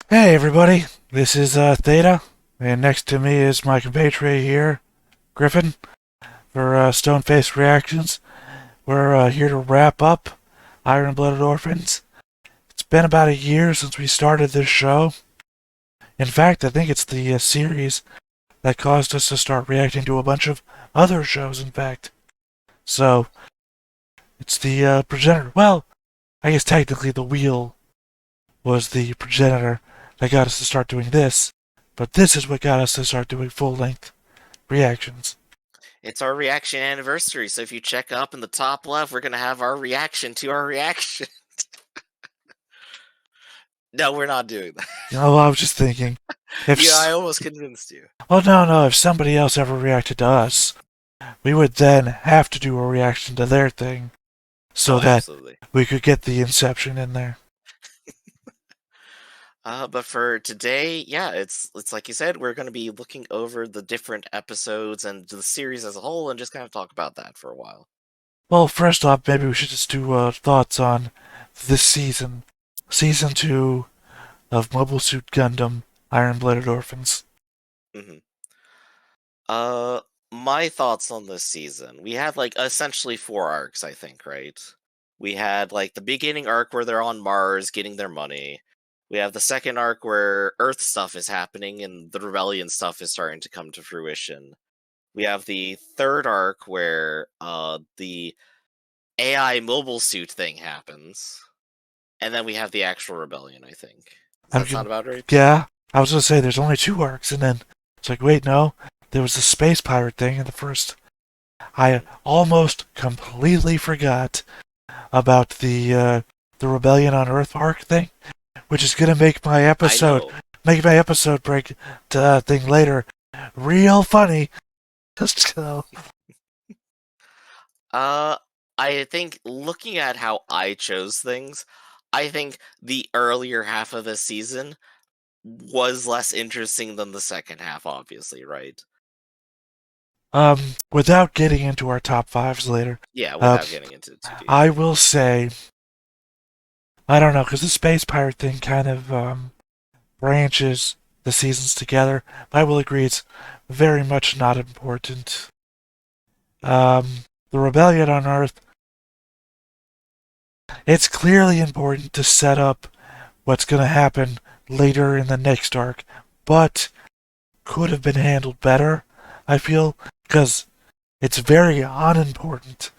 Hey everybody, this is Theta, and next to me is my compatriot here, Griffin, for Stone-Faced Reactions. We're here to wrap up Iron-Blooded Orphans. It's been about a year since we started this show. In fact, I think it's the series that caused us to start reacting to a bunch of other shows, in fact. So, it's the progenitor. Well, I guess technically the wheel was the progenitor that got us to start doing this, but this is what got us to start doing full-length reactions. It's our reaction anniversary, so if you check up in the top left, we're gonna have our reaction to our reaction. No, we're not doing that. I was just thinking, Yeah, I almost convinced you. well, no, if somebody else ever reacted to us, we would then have to do a reaction to their thing so Oh, that absolutely. we could get the Inception in there. But for today, yeah, it's like you said, we're gonna be looking over the different episodes and the series as a whole, and just kind of talk about that for a while. Well, first off, maybe we should just do thoughts on this season. Season 2 of Mobile Suit Gundam Iron-Blooded Orphans. hmm Uh, my thoughts on this season. We had like essentially four arcs, I think, right? We had like the beginning arc where they're on Mars getting their money. We have the second arc where Earth stuff is happening and the rebellion stuff is starting to come to fruition. We have the third arc where the AI mobile suit thing happens. And then we have the actual rebellion, I think. Does I'm that gonna, sound about right? yeah, I was gonna say there's only two arcs, and then it's like, wait, no, there was the space pirate thing in the first. I hmm almost completely forgot about the rebellion on Earth arc thing, which is gonna I know. make my episode break thing later real funny. Just so. Uh, I think looking at how I chose things, I think the earlier half of the season was less interesting than the second half, obviously, right? Without getting into our top fives later, Yeah, uh, without getting into it too deep. I will say I don't know because the space pirate thing kind of branches the seasons together. I will agree it's very much not important. Mhm. The rebellion on Earth, it's clearly important to set up what's going to happen later in the next arc, but could have been handled better, I feel, because it's very unimportant.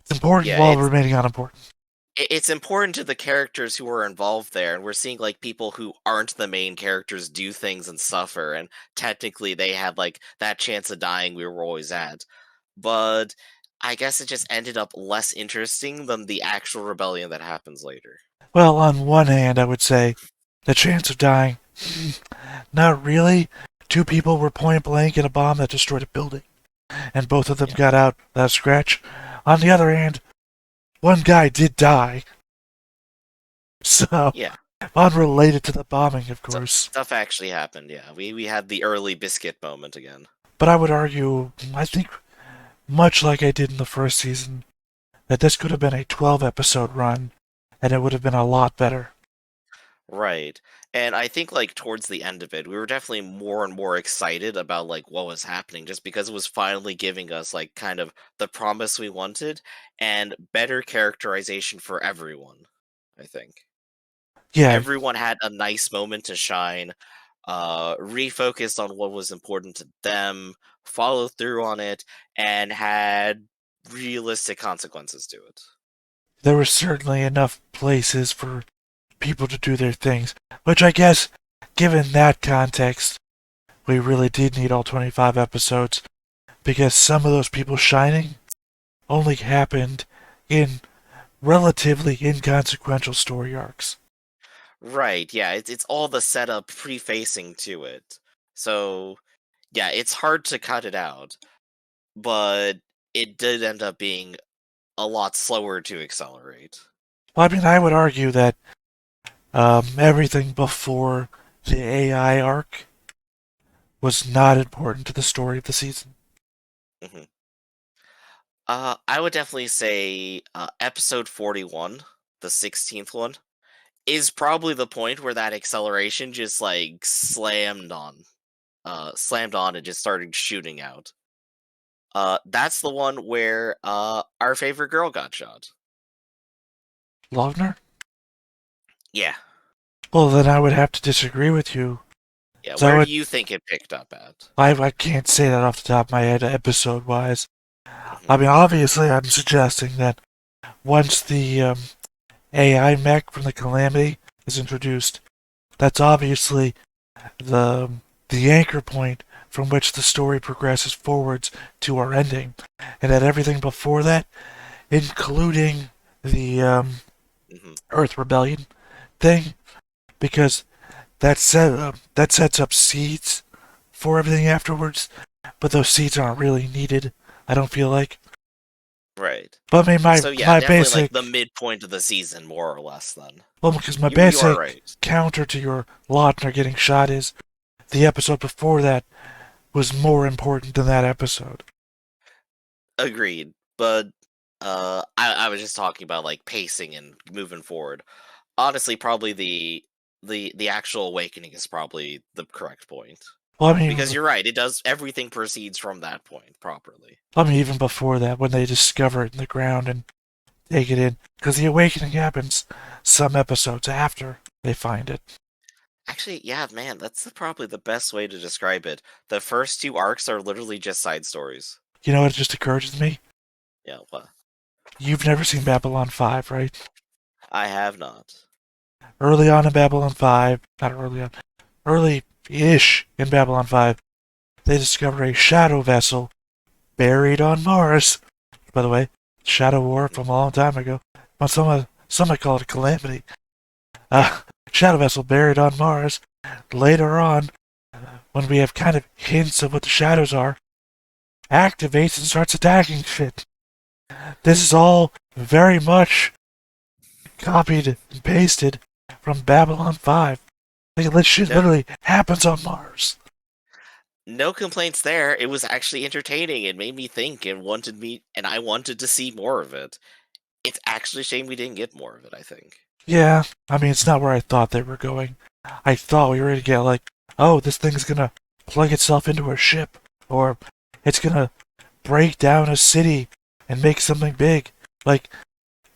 It's important Yeah, while remaining unimportant. it's important to the characters who are involved there, and we're seeing like people who aren't the main characters do things and suffer, and technically they had like that chance of dying we were always at. But I guess it just ended up less interesting than the actual rebellion that happens later. Well, on one hand, I would say the chance of dying, not really. Two people were point blank in a bomb that destroyed a building, and both of them Yeah. got out without a scratch. On the other hand, one guy did die, so Yeah. unrelated to the bombing, of So course. stuff actually happened, yeah. We had the early biscuit moment again. But I would argue, I think, much like I did in the first season, that this could have been a 12 episode run, and it would have been a lot better. Right. And I think like towards the end of it, we were definitely more and more excited about like what was happening just because it was finally giving us like kind of the promise we wanted and better characterization for everyone, I think. Yeah, Everyone had a nice moment to shine, refocused on what was important to them, followed through on it, and had realistic consequences to it. there were certainly enough places for people to do their things, which I guess, given that context, we really did need all 25 episodes, because some of those people shining only happened in relatively inconsequential story arcs. Right, yeah, it's all the setup prefacing to it. So, yeah, it's hard to cut it out, but it did end up being a lot slower to accelerate. Well, I mean, I would argue that everything before the AI arc was not important to the story of the season. Mhm. I would definitely say episode 41, the 16th one, is probably the point where that acceleration just like slammed on and just started shooting out. That's the one where our favorite girl got shot. Lochner? Yeah. Well, then I would have to disagree with you. Yeah, So where do you think it picked up at? I can't say that off the top of my head, episode wise. Mhm. I mean, obviously, I'm suggesting that once the AI mech from the Calamity is introduced, that's obviously the the anchor point from which the story progresses forwards to our ending, and that everything before that, including the Mhm. Earth Rebellion thing, because that sets up seeds for everything afterwards. But those seeds aren't really needed. I don't feel like. Right. But I mean, So yeah, my definitely like the basic midpoint of the season, more or less. Then well, because my you are basic right. counter to your Lautner getting shot is the episode before that was more important than that episode. Agreed. But I was just talking about like pacing and moving forward. Honestly, probably the actual awakening is probably the correct point. Well, Because you're right, it does everything proceeds from that point properly. even before that, when they discover it in the ground and take it in, because the awakening happens some episodes after they find it. Actually, yeah, man, that's probably the best way to describe it. The first two arcs are literally just side stories. You know what just occurred to me? Yeah, well, You've never seen Babylon 5, right? I have not. Early on in Babylon 5, not early on, early-ish in Babylon 5, they discover a shadow vessel buried on Mars. By the way, Shadow War from a long time ago. Well, some might call it a calamity. Yeah, Uh, shadow vessel buried on Mars. Later on, when we have kind of hints of what the shadows are, activates and starts attacking shit. This is all very much copied and pasted from Babylon 5. Like, this shit no, literally happens on Mars. no complaints there. It was actually entertaining. It made me think and wanted me, and I wanted to see more of it. It's actually a shame we didn't get more of it, I think. Yeah, I mean, it's not where I thought they were going. I thought we were going to get, like, oh, this thing's gonna plug itself into a ship, or it's gonna break down a city and make something big. Like,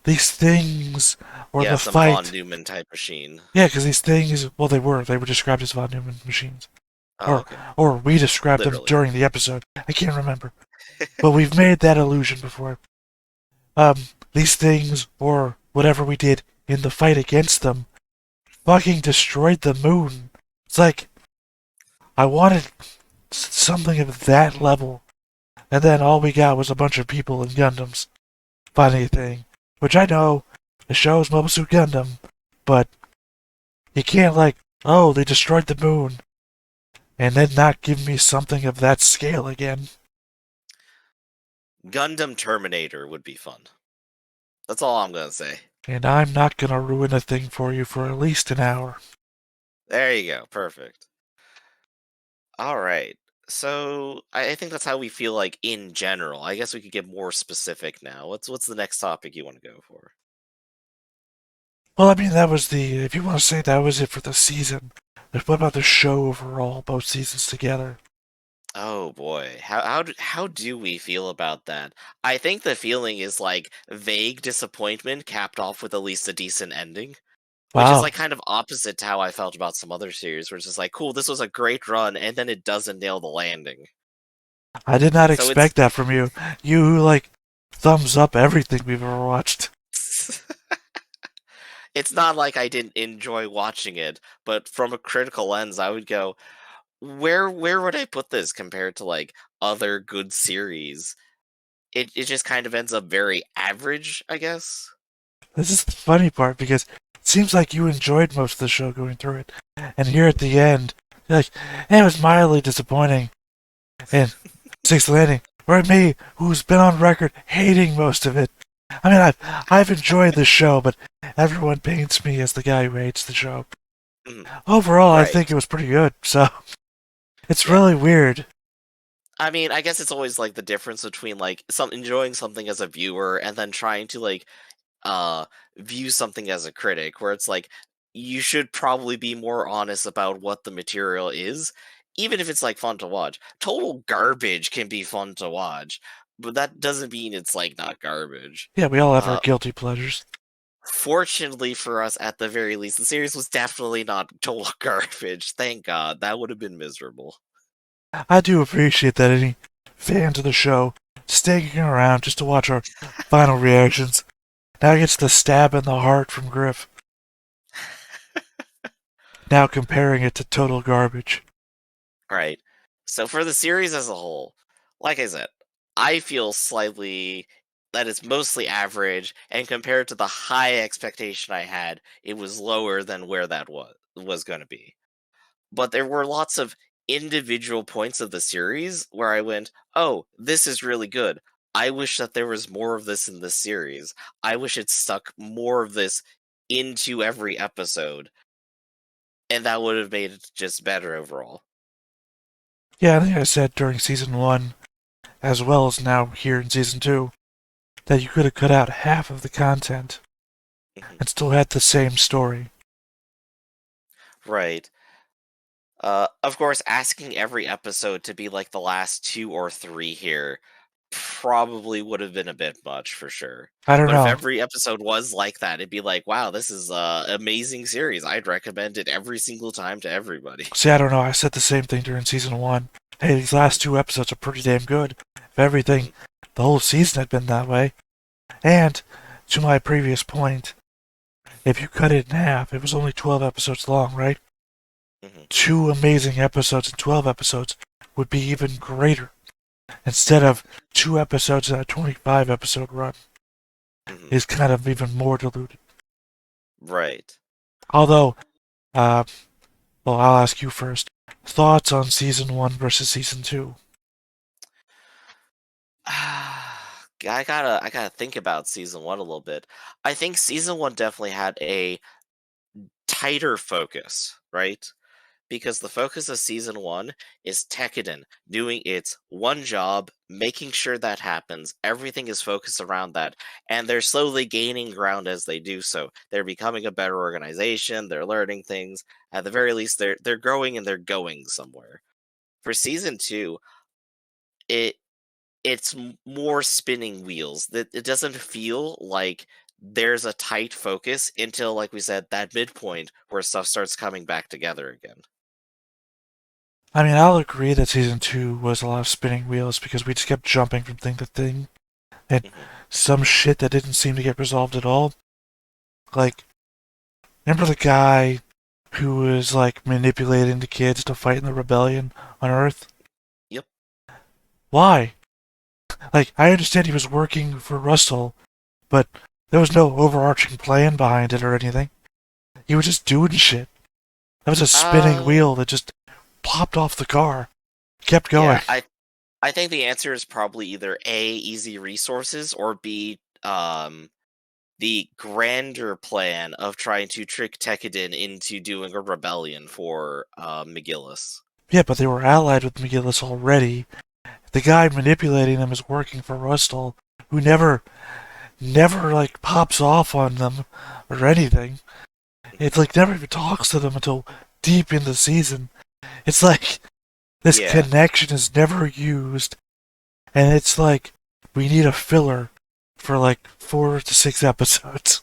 these things, or Yeah, the some Von fight. Neumann type machine. Yeah, because these things, well, they were described as von Neumann machines. Oh, Or, okay. or we described them Literally. during the episode. I can't remember. But we've made that illusion before. These things, or whatever we did in the fight against them, fucking destroyed the moon. It's like, I wanted something of that level, and then all we got was a bunch of people in Gundams fighting a thing. Which I know, the show is Mobile Suit Gundam, but you can't like, oh, they destroyed the moon, and then not give me something of that scale again. Gundam Terminator would be fun. That's all I'm gonna say. And I'm not gonna ruin a thing for you for at least an hour. There you go. Perfect. All right. So I think that's how we feel like in general. I guess we could get more specific now. What's the next topic you want to go for? Well, I mean, that was the, if you want to say that was it for the season, what about the show overall, both seasons together? Oh boy, how do we feel about that? I think the feeling is like vague disappointment capped off with at least a decent ending, which is Wow, like kind of opposite to how I felt about some other series, where it's just like, cool, this was a great run, and then it doesn't nail the landing. I did not So it's expect that from you. You, like, thumbs up everything we've ever watched. it's not like I didn't enjoy watching it, but from a critical lens, I would go, where would I put this compared to like other good series? It just kind of ends up very average, I guess. This is the funny part because it seems like you enjoyed most of the show going through it. And here at the end, you're like, it was mildly disappointing. And Sixth Landing, or me, who's been on record hating most of it. I mean, I've enjoyed the show, but everyone paints me as the guy who hates the show. Mhm. Overall, I think Right. it was pretty good, so it's Yeah. really weird. I mean, I guess it's always like the difference between like some enjoying something as a viewer and then trying to like uh view something as a critic, where it's like you should probably be more honest about what the material is, even if it's like fun to watch. Total garbage can be fun to watch, but that doesn't mean it's like not garbage. Yeah, we all have our Uh, guilty pleasures. Fortunately for us, at the very least, the series was definitely not total garbage. Thank God, that would have been miserable. I do appreciate that any fans of the show sticking around just to watch our final reactions. Now gets the stab in the heart from Griff. Now comparing it to total garbage. Right. So for the series as a whole, like I said, I feel slightly that it's mostly average, and compared to the high expectation I had, it was lower than where that was going to be. But there were lots of individual points of the series where I went, "Oh, this is really good. I wish that there was more of this in this series. I wish it stuck more of this into every episode, and that would have made it just better overall." Yeah, I think I said during season 1, as well as now here in season 2, that you could have cut out half of the content Mhm. and still had the same story. Right. Of course, asking every episode to be like the last two or three here probably would have been a bit much for sure. I don't But if know. every episode was like that, it'd be like, wow, this is a amazing series. I'd recommend it every single time to everybody. See, I don't know. I said the same thing during season 1. Hey, these Mhm, last 2 episodes are pretty damn good. If everything, mhm, the whole season had been that way. And, to my previous point, if you cut it in half, it was only 12 episodes long, right? mhm, 2 amazing episodes and 12 episodes would be even greater. Instead of 2 episodes and a 25 episode run mhm. is kind of even more diluted. Right. Although, uh, well, I'll ask you first. Thoughts on season 1 versus season 2? I gotta think about season one a little bit. I think season one definitely had a tighter focus, right? Because the focus of season one is Tekiden doing its one job, making sure that happens. Everything is focused around that, and they're slowly gaining ground as they do so. They're becoming a better organization. They're learning things. At the very least, they're growing and they're going somewhere. For season two, it more spinning wheels. That it doesn't feel like there's a tight focus until, like we said, that midpoint where stuff starts coming back together again. I mean, I'll agree that season 2 was a lot of spinning wheels because we just kept jumping from thing to thing. And Mhm. some shit that didn't seem to get resolved at all. Like, remember the guy who was like manipulating the kids to fight in the rebellion on Earth? Yep. Why? Like, I understand he was working for Russell, but there was no overarching plan behind it or anything. He was just doing shit. That was a spinning Uh, wheel that just popped off the car, kept going. yeah, I think the answer is probably either A, easy resources, or B, the grander plan of trying to trick Tekiden into doing a rebellion for McGillis. Yeah, but they were allied with McGillis already. The guy manipulating them is working for Russell, who never like pops off on them or anything. Mhm. It's like never even talks to them until deep in the season. It's like this Yeah, connection is never used, and it's like we need a filler for like 4 to 6 episodes.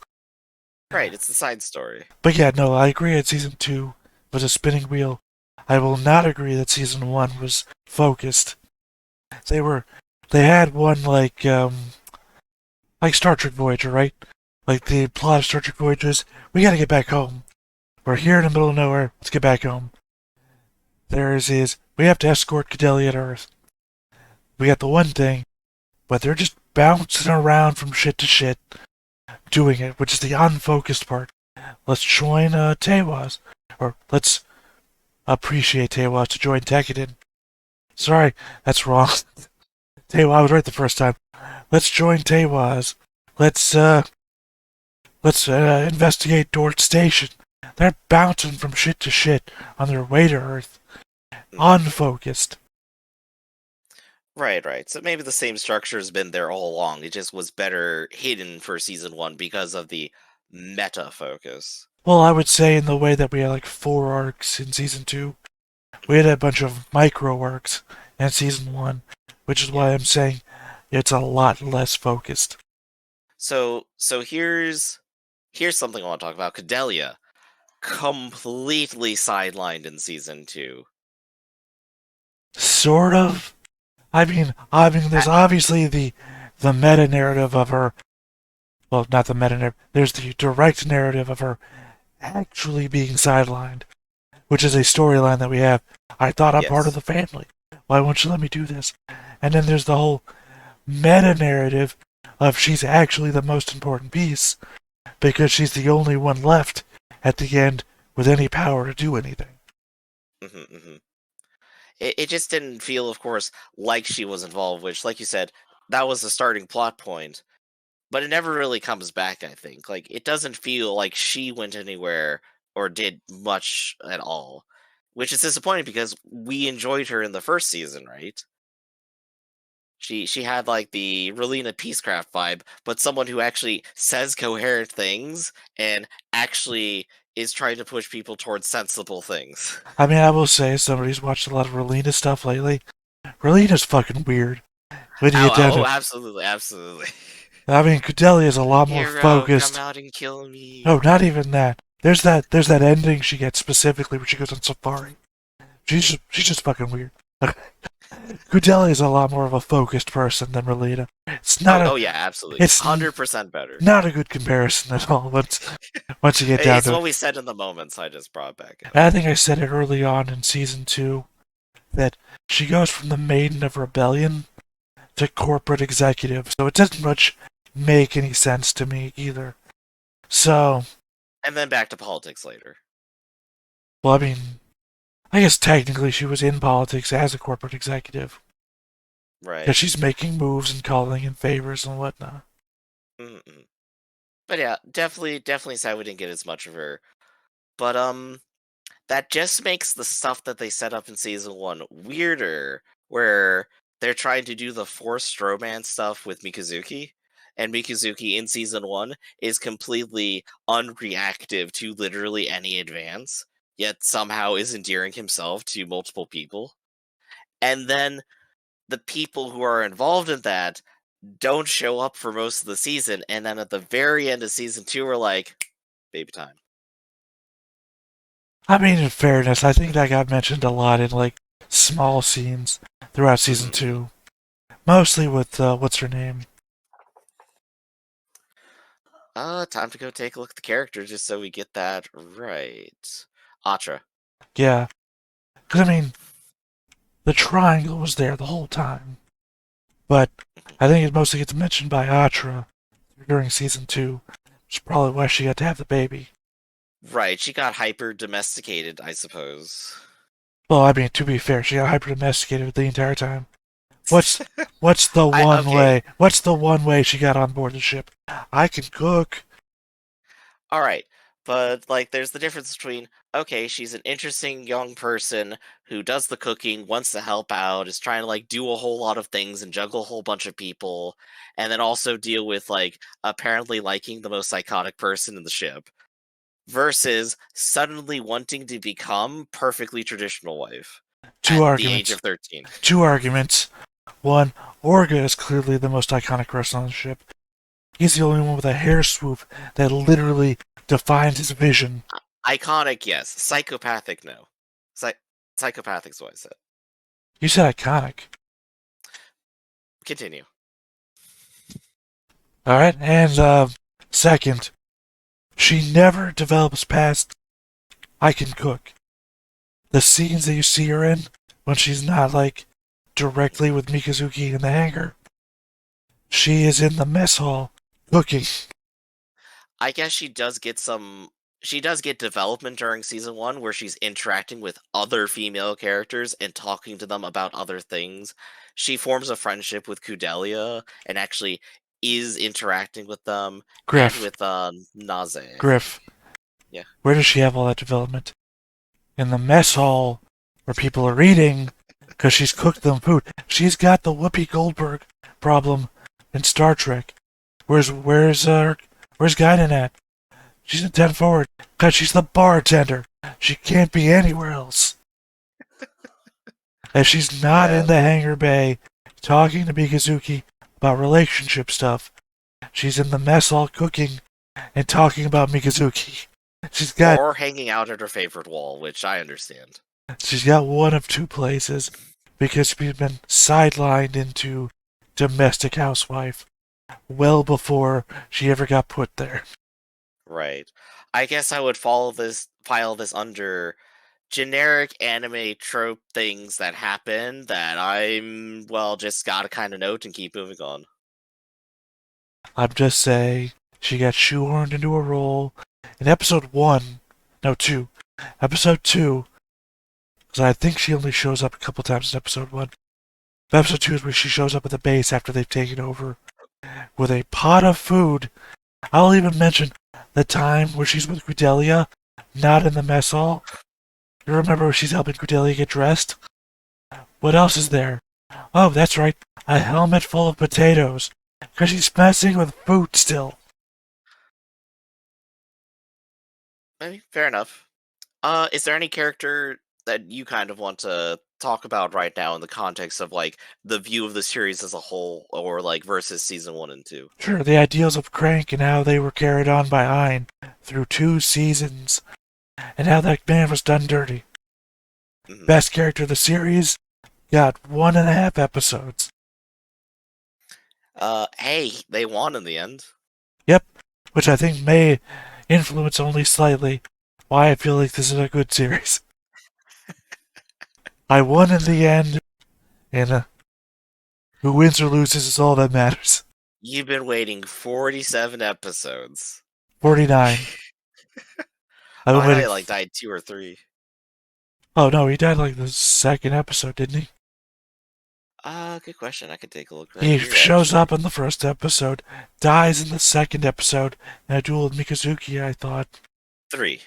right. It's the side story. But yeah, no, I agree that season 2 was a spinning wheel. I will not agree that season 1 was focused. They were, they had one like Star Trek Voyager, right? Like the plot of Star Trek Voyager is, we gotta get back home. We're here in the middle of nowhere. Let's get back home. Theirs is, we have to escort Cadelia to Earth. We got the one thing, but they're just bouncing around from shit to shit, doing it, which is the unfocused part. Let's join Tewas, or let's appreciate Tewas to join Tekiden. Sorry, that's wrong. Tewa, I was right the first time. Let's join Tewas. Let's investigate Dort Station. They're bouncing from shit to shit on their way to Earth, Mhm. unfocused. Right, right. So maybe the same structure has been there all along. It just was better hidden for season one because of the meta focus. Well, I would say in the way that we had like 4 arcs in season 2, we had a bunch of micro arcs in season 1, which is why Yeah. I'm saying it's a lot less focused. So here's something I want to talk about. Cadelia, completely sidelined in season 2. Sort of. I mean, there's obviously the meta narrative of her. Well, not the meta narrative. There's the direct narrative of her actually being sidelined, which is a storyline that we have. I thought I'm part of Yes. the family. Why won't you let me do this? And then there's the whole meta narrative of she's actually the most important piece because she's the only one left at the end with any power to do anything. Hmm. It just didn't feel, of course, like she was involved, which, like you said, that was the starting plot point. But it never really comes back, I think. Like, it doesn't feel like she went anywhere or did much at all. Which is disappointing because we enjoyed her in the first season, right? She had like the Relina Peacecraft vibe, but someone who actually says coherent things and actually is trying to push people towards sensible things. I mean, I will say, somebody who's watched a lot of Relina stuff lately, Relina's fucking weird. When you get down Oh, to, absolutely, absolutely. I mean, Cordelia is a lot more Hero, come focused. out and kill me. No, not even that. There's that ending she gets specifically where she goes on safari. She's just fucking weird. Cordelia is a lot more of a focused person than Relina. It's not Oh, a oh yeah, absolutely. it's 100% better. not a good comparison at all. Once you get down It's to what it, we said in the moment, so I just brought it back up. and I think I said it early on in season 2 that she goes from the maiden of rebellion to corporate executive, so it doesn't much make any sense to me either. So, And then back to politics later. well, I mean, I guess technically she was in politics as a corporate executive Right. because she's making moves and calling in favors and whatnot. Mm-mm. But yeah, definitely sad we didn't get as much of her. But that just makes the stuff that they set up in season 1 weirder, where they're trying to do the forced romance stuff with Mikazuki, and Mikazuki in season 1 is completely unreactive to literally any advance, yet somehow is endearing himself to multiple people. And then the people who are involved in that don't show up for most of the season, and then at the very end of season 2 we're like, baby time. I mean, in fairness, I think that got mentioned a lot in like small scenes throughout season Mhm. 2, mostly with what's her name? Time to go take a look at the character just so we get that right. Atra. Yeah, because I mean, the triangle was there the whole time, but I think it mostly gets mentioned by Atra during season 2, which is probably why she got to have the baby. Right, she got hyper domesticated, I suppose. Well, I mean, to be fair, she got hyper domesticated the entire time. What's what's the I one okay, way? What's the one way she got on board the ship? I can cook. alright. But like there's the difference between okay, she's an interesting young person who does the cooking, wants to help out, is trying to like do a whole lot of things and juggle a whole bunch of people, and then also deal with like apparently liking the most psychotic person in the ship. Versus suddenly wanting to become perfectly traditional wife Two at the age arguments. of 13. Two arguments. One, Orga is clearly the most iconic person on the ship. He's the only one with a hair swoop that literally defines his vision. Iconic, yes. Psychopathic, no. Psychopathic's what I said. You said iconic. Continue. Alright, and second, she never develops past I can cook. The scenes that you see her in, when she's not like directly with Mikazuki in the hangar, she is in the mess hall cooking. I guess she does get some. She does get development during season 1 where she's interacting with other female characters and talking to them about other things. She forms a friendship with Kudelia and actually is interacting with them and Griff. with Naze, I think. Griff. Yeah. Where does she have all that development? In the mess hall where people are eating because she's cooked them food. She's got the Whoopi Goldberg problem in Star Trek. Where's Guinan at? She's in 10 forward because she's the bartender. She can't be anywhere else. And she's not Yeah. in the hangar bay talking to Mikazuki about relationship stuff. She's in the mess hall cooking and talking about Mikazuki. Or hanging out at her favorite wall, which I understand. She's got one of two places because she's been sidelined into domestic housewife well before she ever got put there. Right. I guess I would file this under generic anime trope things that happen that I'm just gotta kind of note and keep moving on. I'm just saying she got shoehorned into a role in episode 1, no 2, episode 2, because I think she only shows up a couple times in episode 1. But episode 2 is where she shows up at the base after they've taken over with a pot of food. I'll even mention the time where she's with Cordelia, not in the mess hall. You remember where she's helping Cordelia get dressed? What else is there? Oh, that's right, a helmet full of potatoes. Because she's messing with food still. Fair enough. Is there any character that you kind of want to talk about right now in the context of like the view of the series as a whole, or like versus season 1 and 2? Sure, the ideals of Crank and how they were carried on by Ein through 2 seasons, and how that man was done dirty. Mhm. Best character of the series got 1.5 episodes. Hey, they won in the end. Yep, which I think may influence only slightly why I feel like this is a good series. I won in the end, and who wins or loses is all that matters. You've been waiting 47 episodes. 49. I've Oh, been I thought he waiting. like died 2 or 3. Oh no, he died like the second episode, didn't he? Good question. I could take a look right He here, shows actually. up in the first episode, dies in the second episode, in a duel with Mikazuki, I thought. 3.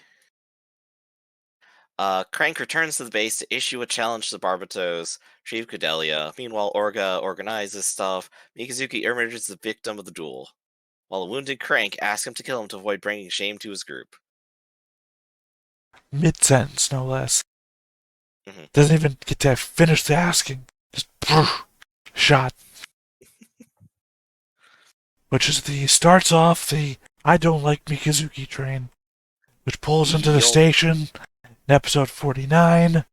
Crank returns to the base to issue a challenge to Barbatos, retrieve Cordelia. Meanwhile, Orga organizes stuff. Mikazuki emerges the victim of the duel, while a wounded Crank asks him to kill him to avoid bringing shame to his group. Mid-sentence, no less. Hmm. Doesn't even get to finish the asking. Just shot. Which is starts off the I don't like Mikazuki train, which pulls into the Yup. station in episode 49,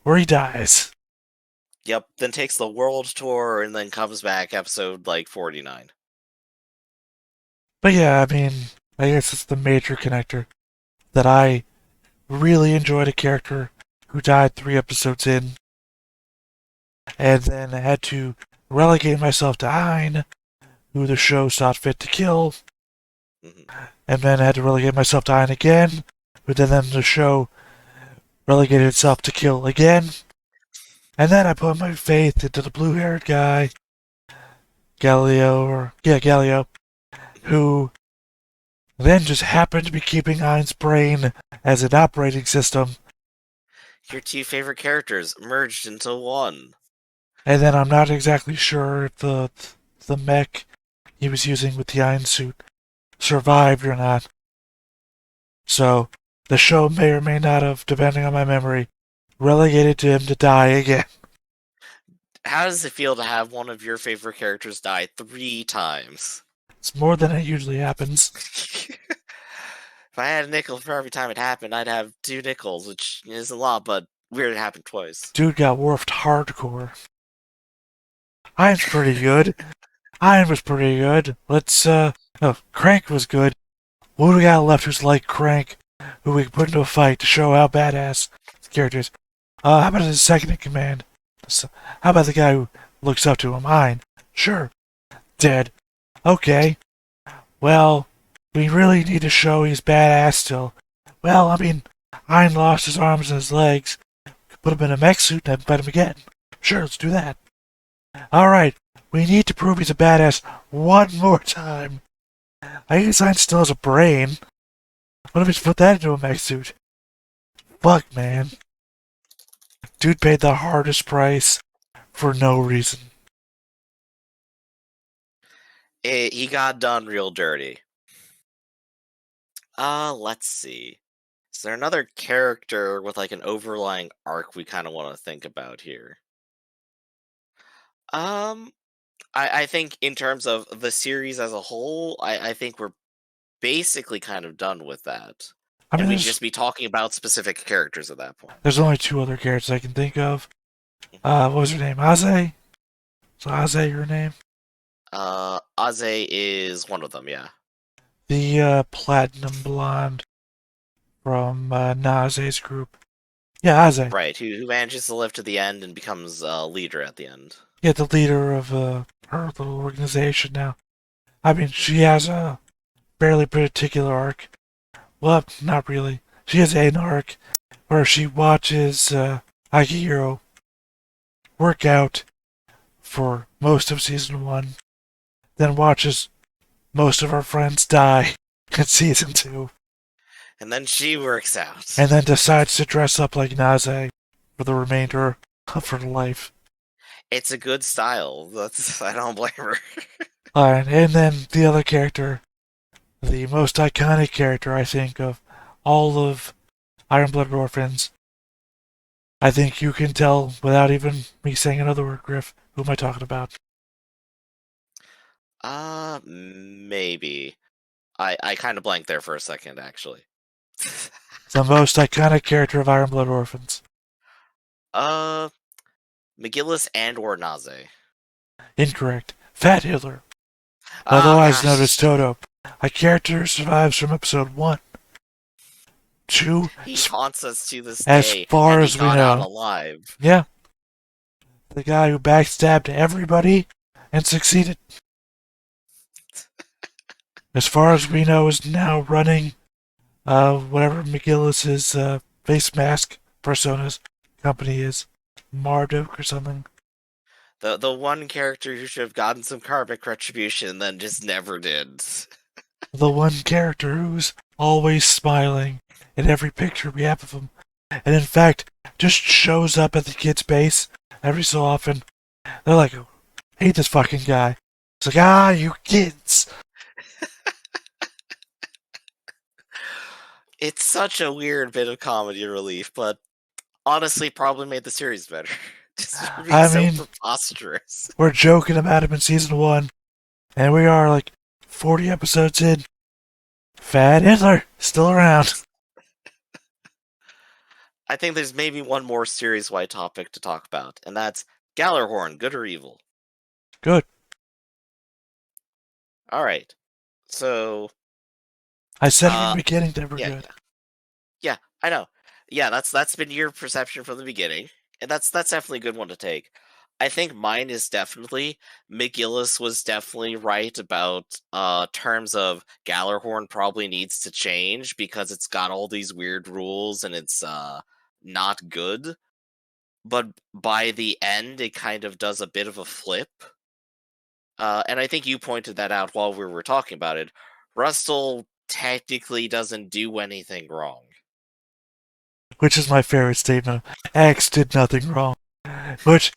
where he dies. Yep. Then takes the world tour and then comes back episode like 49. But yeah, I mean, I guess it's the major connector that I really enjoyed a character who died 3 episodes in, and then had to relegate myself to Ein, who the show saw fit to kill, Hmm. and then I had to relegate myself to Ein again, but then the show relegated itself to kill again. And then I put my faith into the blue-haired guy, Galileo, who then just happened to be keeping Ein's brain as an operating system. Your 2 favorite characters merged into one. And then I'm not exactly sure if the mech he was using with the Ein suit survived or not. So the show may or may not have, depending on my memory, relegated to him to die again. How does it feel to have one of your favorite characters die 3 times? It's more than it usually happens. If I had a nickel for every time it happened, I'd have 2 nickels, which is a lot, but weird it happened twice. Dude got warped hardcore. Ein's pretty good. Ein was pretty good. Crank was good. What do we got left who's like Crank, who we can put into a fight to show how badass the character is? How about his second in command? How about the guy who looks up to him? Ein. Sure. Dead. Okay. Well, we really need to show he's badass still. Well, I mean, Ein lost his arms and his legs. Put him in a mech suit and fight him again. Sure, let's do that. Alright, we need to prove he's a badass one more time. I guess Ein still has a brain. What if we just put that into a mech suit? Fuck, man. Dude paid the hardest price for no reason. He got done real dirty. Let's see. Is there another character with like an overlying arc we kind of want to think about here? Um, I think in terms of the series as a whole, I think we're basically kind of done with that. I mean, And we'd just be talking about specific characters at that point. there's only two other characters I can think of. Mhm. What was her name? Aze? Is Aze your name? Aze is one of them, yeah. The platinum blonde from Naze's group. Yeah, Aze. Right, who manages to live to the end and becomes a leader at the end. Yeah, the leader of her little organization now. I mean, Mhm. she has a fairly particular arc. Well, not really. She has an arc where she watches Akihiro work out for most of season one, then watches most of her friends die in season two, And then she works out. and then decides to dress up like Naze for the remainder of her life. It's a good style. I don't blame her. And then the other character, the most iconic character, I think, of all of Iron Blooded Orphans. I think you can tell without even me saying another word, Griff. Who am I talking about? Maybe. I kind of blanked there for a second, actually. The most iconic character of Iron Blood Orphans. uh, McGillis and or Naze. Incorrect. Fat Hitler. Oh Otherwise known as gosh, Toto. A character who survives from episode 1, 2, he haunts us to this as day, far and he as we got out know. alive. Yeah. The guy who backstabbed everybody and succeeded. As far as we know, is now running whatever McGillis's face mask persona's company is. Marduk or something. The one character who should have gotten some karmic retribution and then just never did. The one character who's always smiling in every picture we have of him. And in fact, just shows up at the kid's base every so often. They're like, hate this fucking guy. It's like, you kids. It's such a weird bit of comedy relief, but honestly, probably made the series better. Just for being I so mean, preposterous. we're joking about him in season 1, and we are like 40 episodes in. Fat Hitler, still around. I think there's maybe one more series-wide topic to talk about, and that's Gallarhorn, good or evil? Good. Alright. So, I said from uh, the beginning they were yeah, good. yeah, I know. Yeah, that's been your perception from the beginning, and that's definitely a good one to take. I think mine is definitely McGillis was definitely right about terms of Gallarhorn probably needs to change because it's got all these weird rules and it's not good. But by the end, it kind of does a bit of a flip. And I think you pointed that out while we were talking about it. Rustle technically doesn't do anything wrong. Which is my favorite statement. X did nothing wrong. Which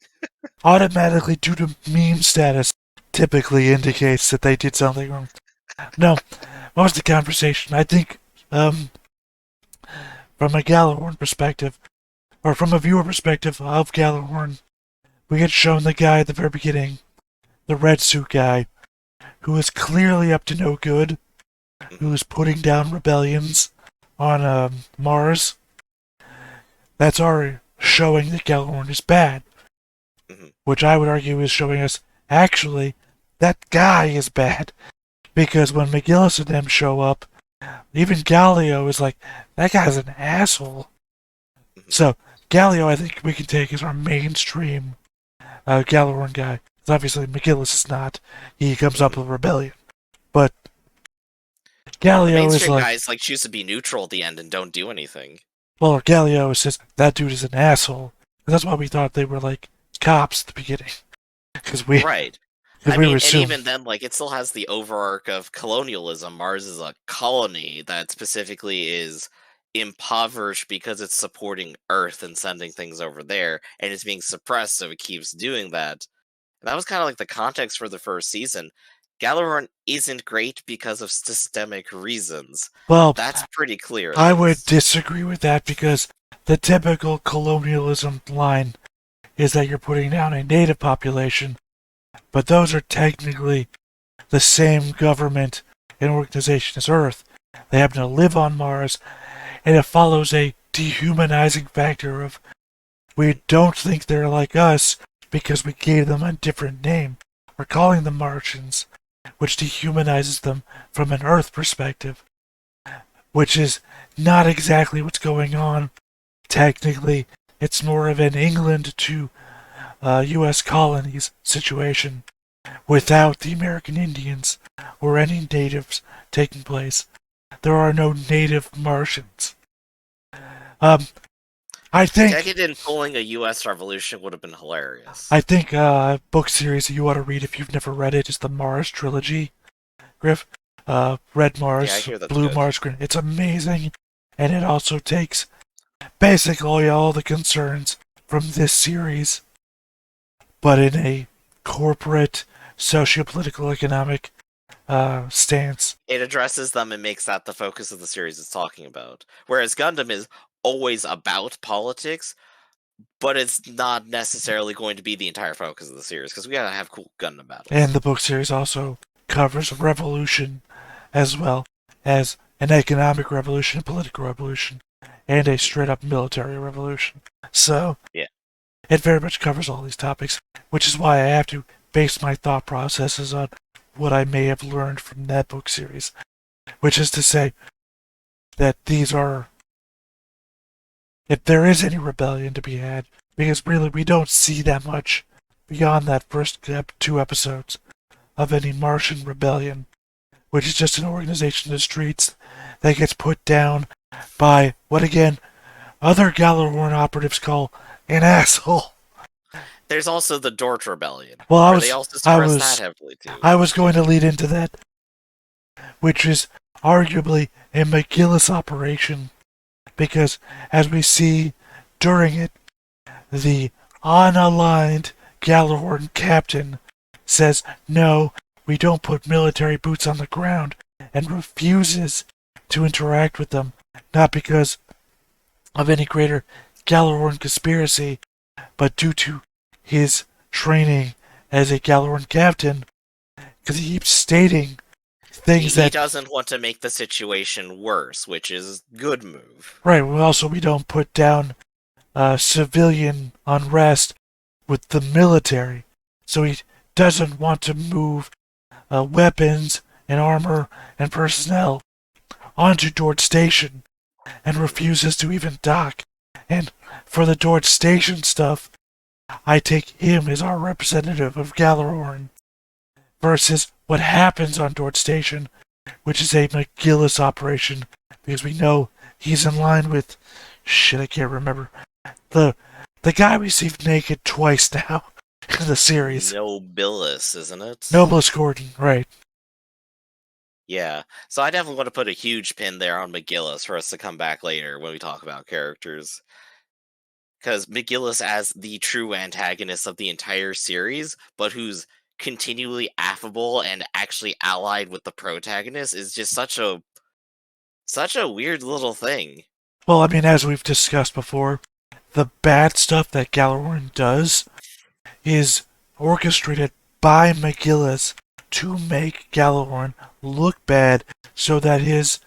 automatically, due to meme status, typically indicates that they did something wrong. No, what was the conversation? I think, from a Gallahorn perspective, or from a viewer perspective of Gallahorn, we get shown the guy at the very beginning, the red suit guy, who is clearly up to no good, who is putting down rebellions on Mars. That's already showing that Gallahorn is bad, Mhm. which I would argue is showing us actually that guy is bad. Because when McGillis and them show up, even Galio is like, that guy's an asshole. Mhm. So, Galio, I think we can take as our mainstream Gallahorn guy. 'Cause obviously, McGillis is not. He comes up Mhm. with rebellion. But The Galio is mainstream like, guys like choose to be neutral at the end and don't do anything. well, Galio says, that dude is an asshole. And that's why we thought they were like cops at the beginning. Because we, Right. cause I we were mean, and assuming. even then, like, it still has the overarch of colonialism. Mars is a colony that specifically is impoverished because it's supporting Earth and sending things over there, and it's being suppressed, so it keeps doing that. And that was kind of like the context for the first season. Gjallarhorn isn't great because of systemic reasons. Well, That's pretty clear at I would least. disagree with that because the typical colonialism line is that you're putting down a native population, but those are technically the same government and organization as Earth. They happen to live on Mars, and it follows a dehumanizing factor of we don't think they're like us because we gave them a different name. We're calling them Martians, which dehumanizes them from an Earth perspective, which is not exactly what's going on. Technically, it's more of an England to U.S. colonies situation without the American Indians or any natives taking place. There are no native Martians. I think Tekiden pulling a U.S. Revolution would have been hilarious. a book series that you ought to read if you've never read it is the Mars trilogy. Griff, Red Mars, Yeah, I hear that's Blue good. Mars, Green. It's amazing, and it also takes basically all the concerns from this series, but in a corporate, socio-political, economic stance. It addresses them and makes that the focus of the series it's talking about. Whereas Gundam is always about politics, but it's not necessarily going to be the entire focus of the series because we gotta have cool Gundam battles. And the book series also covers revolution as well as an economic revolution, a political revolution, and a straight up military revolution. So, yeah, it very much covers all these topics, which is why I have to base my thought processes on what I may have learned from that book series. Which is to say that these are, if there is any rebellion to be had, because really we don't see that much beyond that first 2 episodes of any Martian rebellion, which is just an organization in the streets that gets put down by what again other Gjallarhorn operatives call an asshole. There's also the Dort Rebellion. Well, they also suppress that heavily too. I was going to lead into that, which is arguably a McGillis operation, because as we see during it, the unaligned Gjallarhorn captain says, no, we don't put military boots on the ground, and refuses to interact with them, not because of any greater Gjallarhorn conspiracy, but due to his training as a Gjallarhorn captain, because he keeps stating things he that doesn't want to make the situation worse, which is good move. right. Well, also we don't put down civilian unrest with the military, so he doesn't want to move weapons and armor and personnel onto Dort Station, and refuses to even dock. And for the Dort Station stuff, I take him as our representative of Gjallarhorn versus what happens on Dort Station, which is a McGillis operation, because we know he's in line with shit. I can't remember the guy we see naked twice now in the series. Nobilis, isn't it? Nobilis Gordon, right? Yeah, so I definitely want to put a huge pin there on McGillis for us to come back later when we talk about characters. Because McGillis as the true antagonist of the entire series, but who's continually affable and actually allied with the protagonist is just such a weird little thing. Well, I mean, as we've discussed before, the bad stuff that Gjallarhorn does is orchestrated by McGillis to make Gjallarhorn look bad so that his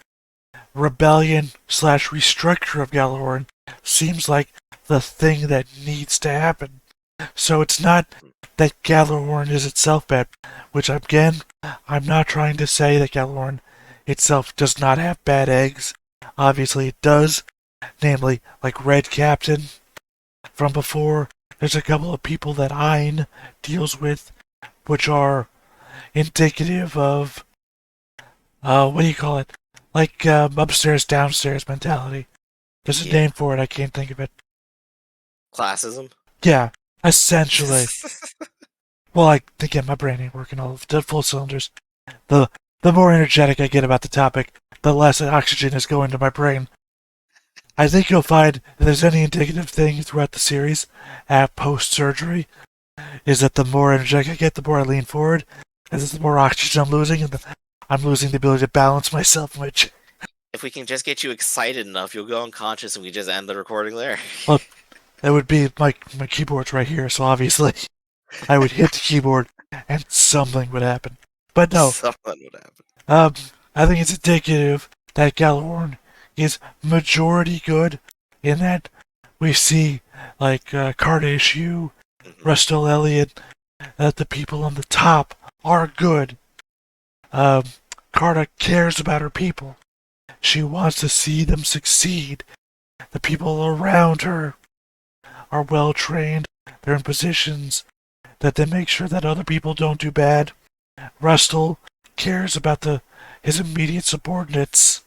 rebellion / restructure of Gjallarhorn seems like the thing that needs to happen. So it's not that Gjallarhorn is itself bad, which again, I'm not trying to say that Gjallarhorn itself does not have bad eggs. Obviously it does, namely like Red Captain from before. There's a couple of people that Ein deals with, which are indicative of, what do you call it? Like upstairs, downstairs mentality. There's a name for it, I can't think of it. Classism? Yeah, essentially. Well, again, my brain ain't working all the full cylinders. The more energetic I get about the topic, the less oxygen is going to my brain. I think you'll find if there's any indicative thing throughout the series at post-surgery, is that the more energetic I get, the more I lean forward. As the more oxygen I'm losing, and I'm losing the ability to balance myself. Which, If we can just get you excited enough, you'll go unconscious and we just end the recording there. well, that would be my keyboard's right here, so obviously I would hit the keyboard and something would happen. But no, Something would happen. I think it's indicative that Gjallarhorn is majority good in that we see like Kardashew, Rustal Elliott, that the people on the top are good. Carta cares about her people. She wants to see them succeed. The people around her are well trained. They're in positions that they make sure that other people don't do bad. Rustal cares about his immediate subordinates,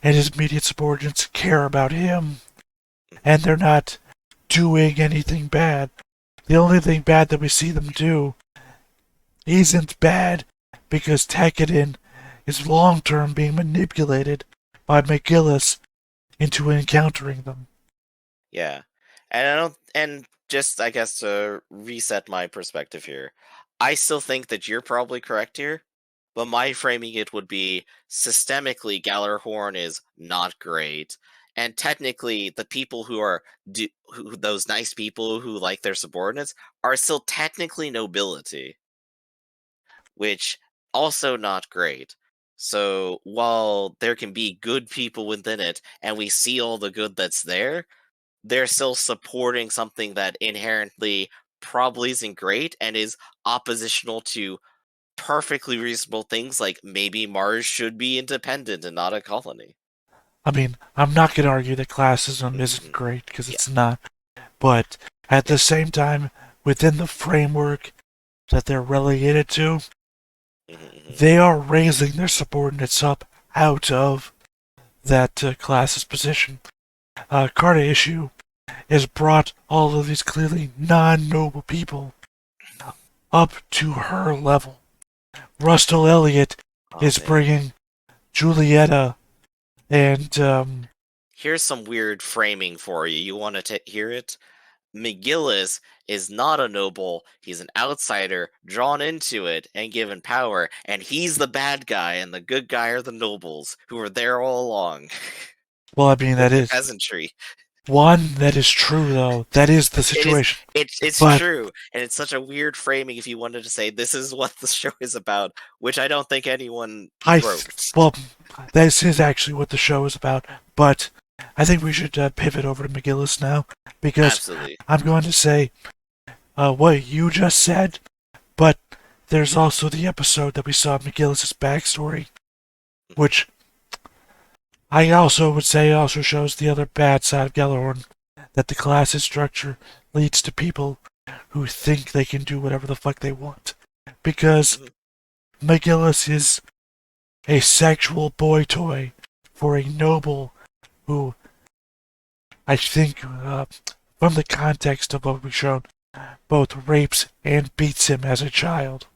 and his immediate subordinates care about him, and they're not doing anything bad. The only thing bad that we see them do isn't bad because Tekkadan is long-term being manipulated by McGillis into encountering them. Yeah. And I don't, and just, I guess, to reset my perspective here, I still think that you're probably correct here, but my framing it would be systemically, Gjallarhorn is not great. And technically, the people those nice people who like their subordinates are still technically nobility, which also not great. So while there can be good people within it, and we see all the good that's there, they're still supporting something that inherently probably isn't great and is oppositional to perfectly reasonable things like maybe Mars should be independent and not a colony. I mean, I'm not going to argue that classism isn't Mhm. great, because Yeah. it's not. But at Yeah. the same time, within the framework that they're relegated to, Mhm. they are raising their subordinates up out of that classist position. Carta issue has brought all of these clearly non-noble people up to her level. Rustal Elliott Oh is man. bringing Julieta and Here's some weird framing for you. You want to hear it? McGillis is not a noble. He's an outsider drawn into it and given power, and he's the bad guy, and the good guy are the nobles who were there all along. well, I mean, Or that the is peasantry. one that is true though. That is the It is. situation. It's But true, and it's such a weird framing if you wanted to say this is what the show is about, which I don't think anyone wrote. well, this is actually what the show is about. But I think we should pivot over to McGillis now, because Absolutely. I'm going to say what you just said, but there's also the episode that we saw McGillis' backstory, which I also would say also shows the other bad side of Gjallarhorn, that the classist structure leads to people who think they can do whatever the fuck they want. Because McGillis is a sexual boy toy for a noble who, I think, from the context of what we've shown, both rapes and beats him as a child.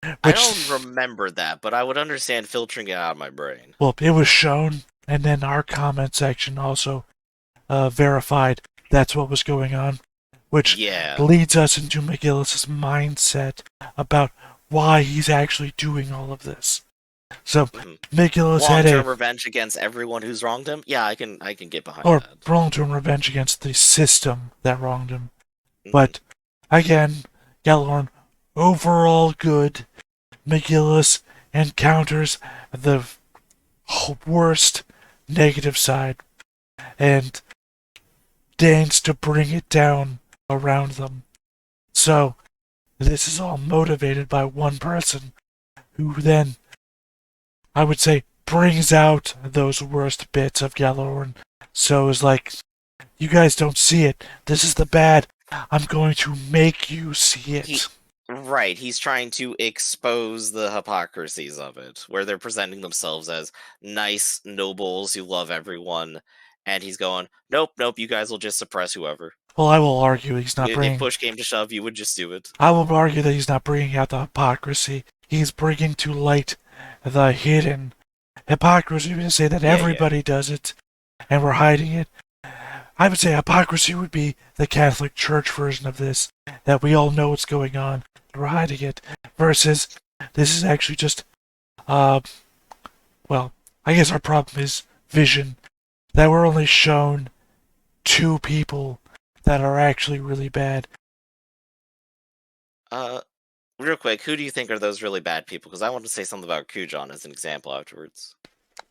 I Which, don't remember that, but I would understand filtering it out of my brain. well, it was shown, and then our comment section also verified that's what was going on, which Yeah. leads us into McGillis' mindset about why he's actually doing all of this. So McGillis had Long-term a revenge against everyone who's wronged him. Yeah, I can get behind or that. long-term revenge against the system that wronged him. Mhm. But again, Gjallarhorn, overall good. McGillis encounters the worst negative side and deigns to bring it down around them. So, this is all motivated by one person who then, I would say, brings out those worst bits of Gjallarhorn. So it's like, you guys don't see it. This is the bad. I'm going to make you see it. Right, he's trying to expose the hypocrisies of it, where they're presenting themselves as nice nobles who love everyone, and he's going, nope, nope, you guys will just suppress whoever. Well, I will argue he's not If bringing. push came to shove, you would just do it. I will argue that he's not bringing out the hypocrisy. He's bringing to light the hidden hypocrisy. We say that everybody does it, and we're hiding it. I would say hypocrisy would be the Catholic Church version of this, that we all know what's going on, and we're hiding it. versus this is actually just, uh, well, I guess our problem is vision. That we're only shown two people that are actually really bad. Uh, Real quick, who do you think are those really bad people? Because I want to say something about Kujon as an example afterwards.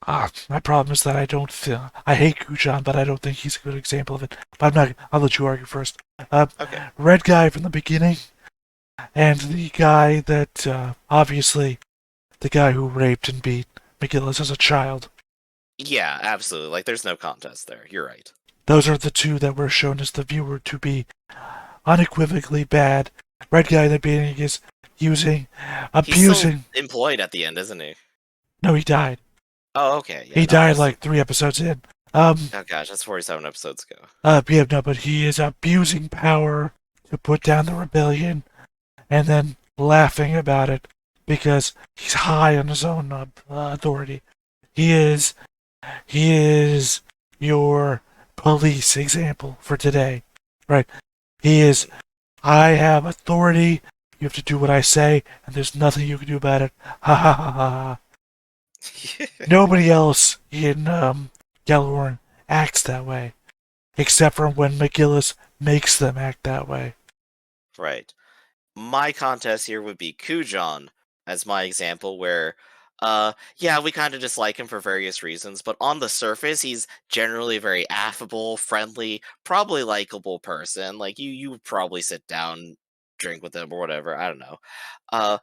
My problem is that I don't feel I hate Kujan, but I don't think he's a good example of it. But I'm not. I'll let you argue first. Okay. Red guy from the beginning, and the guy that obviously the guy who raped and beat McGillis as a child. Yeah, absolutely. Like, there's no contest there. You're right. Those are the two that were shown as the viewer to be unequivocally bad. Red guy in the beginning is He's still abusing. employed at the end, isn't he? No, he died. Oh, okay. Yeah, He no, died like 3 episodes in. Oh gosh, that's 47 episodes ago. Yeah, no, but he is abusing power to put down the rebellion, and then laughing about it because he's high on his own authority. He is your police example for today, right? He is. I have authority. You have to do what I say, and there's nothing you can do about it. Ha ha ha ha. Nobody else in Gjallarhorn acts that way, except for when McGillis makes them act that way. Right. My contest here would be Kujon as my example, where, yeah, we kind of dislike him for various reasons, but on the surface, he's generally a very affable, friendly, probably likable person. Like, you would probably sit down, drink with him or whatever. I don't know. Uh,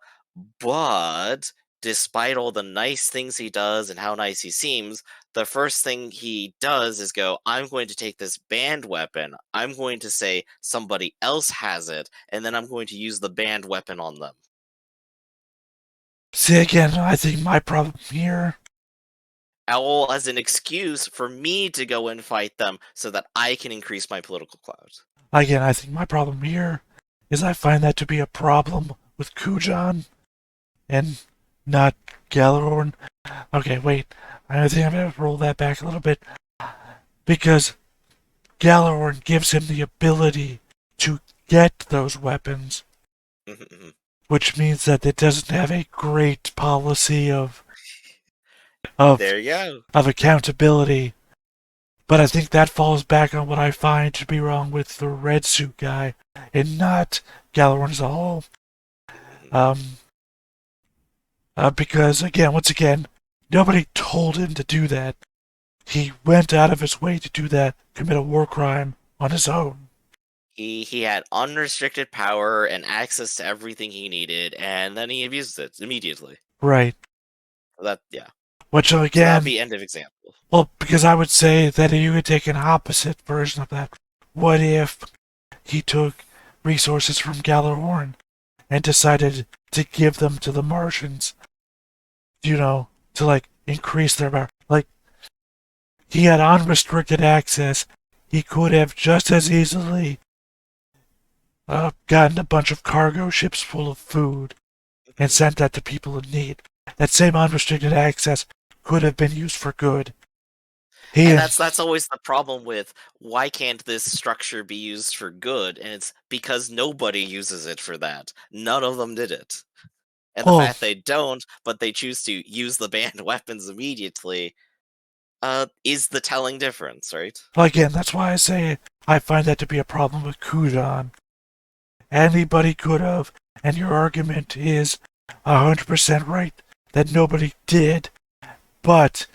but despite all the nice things he does and how nice he seems, the first thing he does is go, I'm going to take this banned weapon, I'm going to say somebody else has it, and then I'm going to use the banned weapon on them. See, again, I think my problem here. All as an excuse for me to go and fight them so that I can increase my political clout. Again, I think my problem here is I find that to be a problem with Kujan and not Gjallarhorn. Okay, wait. I think I'm going to roll that back a little bit because Gjallarhorn gives him the ability to get those weapons, which means that it doesn't have a great policy of There you go. of accountability. But I think that falls back on what I find to be wrong with the red suit guy and not Gjallarhorn as a whole. Because once again, nobody told him to do that. He went out of his way to do that, commit a war crime on his own. He had unrestricted power and access to everything he needed, and then he abused it immediately. Right. Yeah. Which again, so that'd be end of example. Well, because I would say that you could take an opposite version of that. What if he took resources from Gjallarhorn and decided to give them to the Martians? To like increase their power. Like, he had unrestricted access. He could have just as easily gotten a bunch of cargo ships full of food and sent that to people in need. That same unrestricted access could have been used for good. And that's always the problem with why can't this structure be used for good? And it's because nobody uses it for that. None of them did it. And the fact they don't, but they choose to use the banned weapons immediately, is the telling difference, right? Well, again, that's why I say I find that to be a problem with Kudan. Anybody could have, and your argument is 100% right that nobody did, but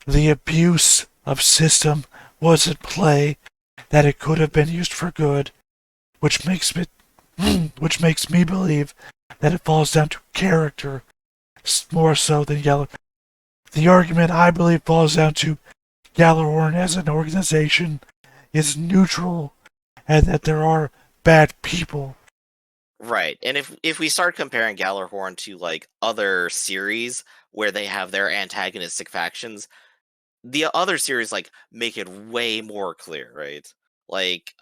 the abuse of system was at play, that it could have been used for good, which makes me believe that it falls down to character more so than Gjallarhorn. The argument, I believe, falls down to Gjallarhorn as an organization is neutral and that there are bad people. Right, and if we start comparing Gjallarhorn to like other series where they have their antagonistic factions, the other series like make it way more clear, right? Like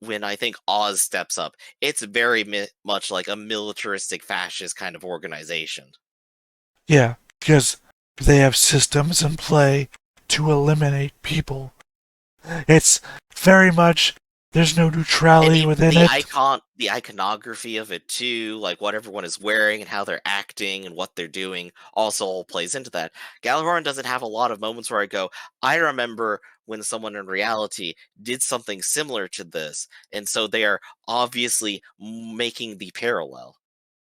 when I think Oz steps up, it's very much like a militaristic fascist kind of organization. Yeah, because they have systems in play to eliminate people. It's very much There's no And neutrality within it. the iconography of it too, like what everyone is wearing and how they're acting and what they're doing, also all plays into that. Gjallarhorn doesn't have a lot of moments where I go, I remember when someone in reality did something similar to this, and so they are obviously making the parallel.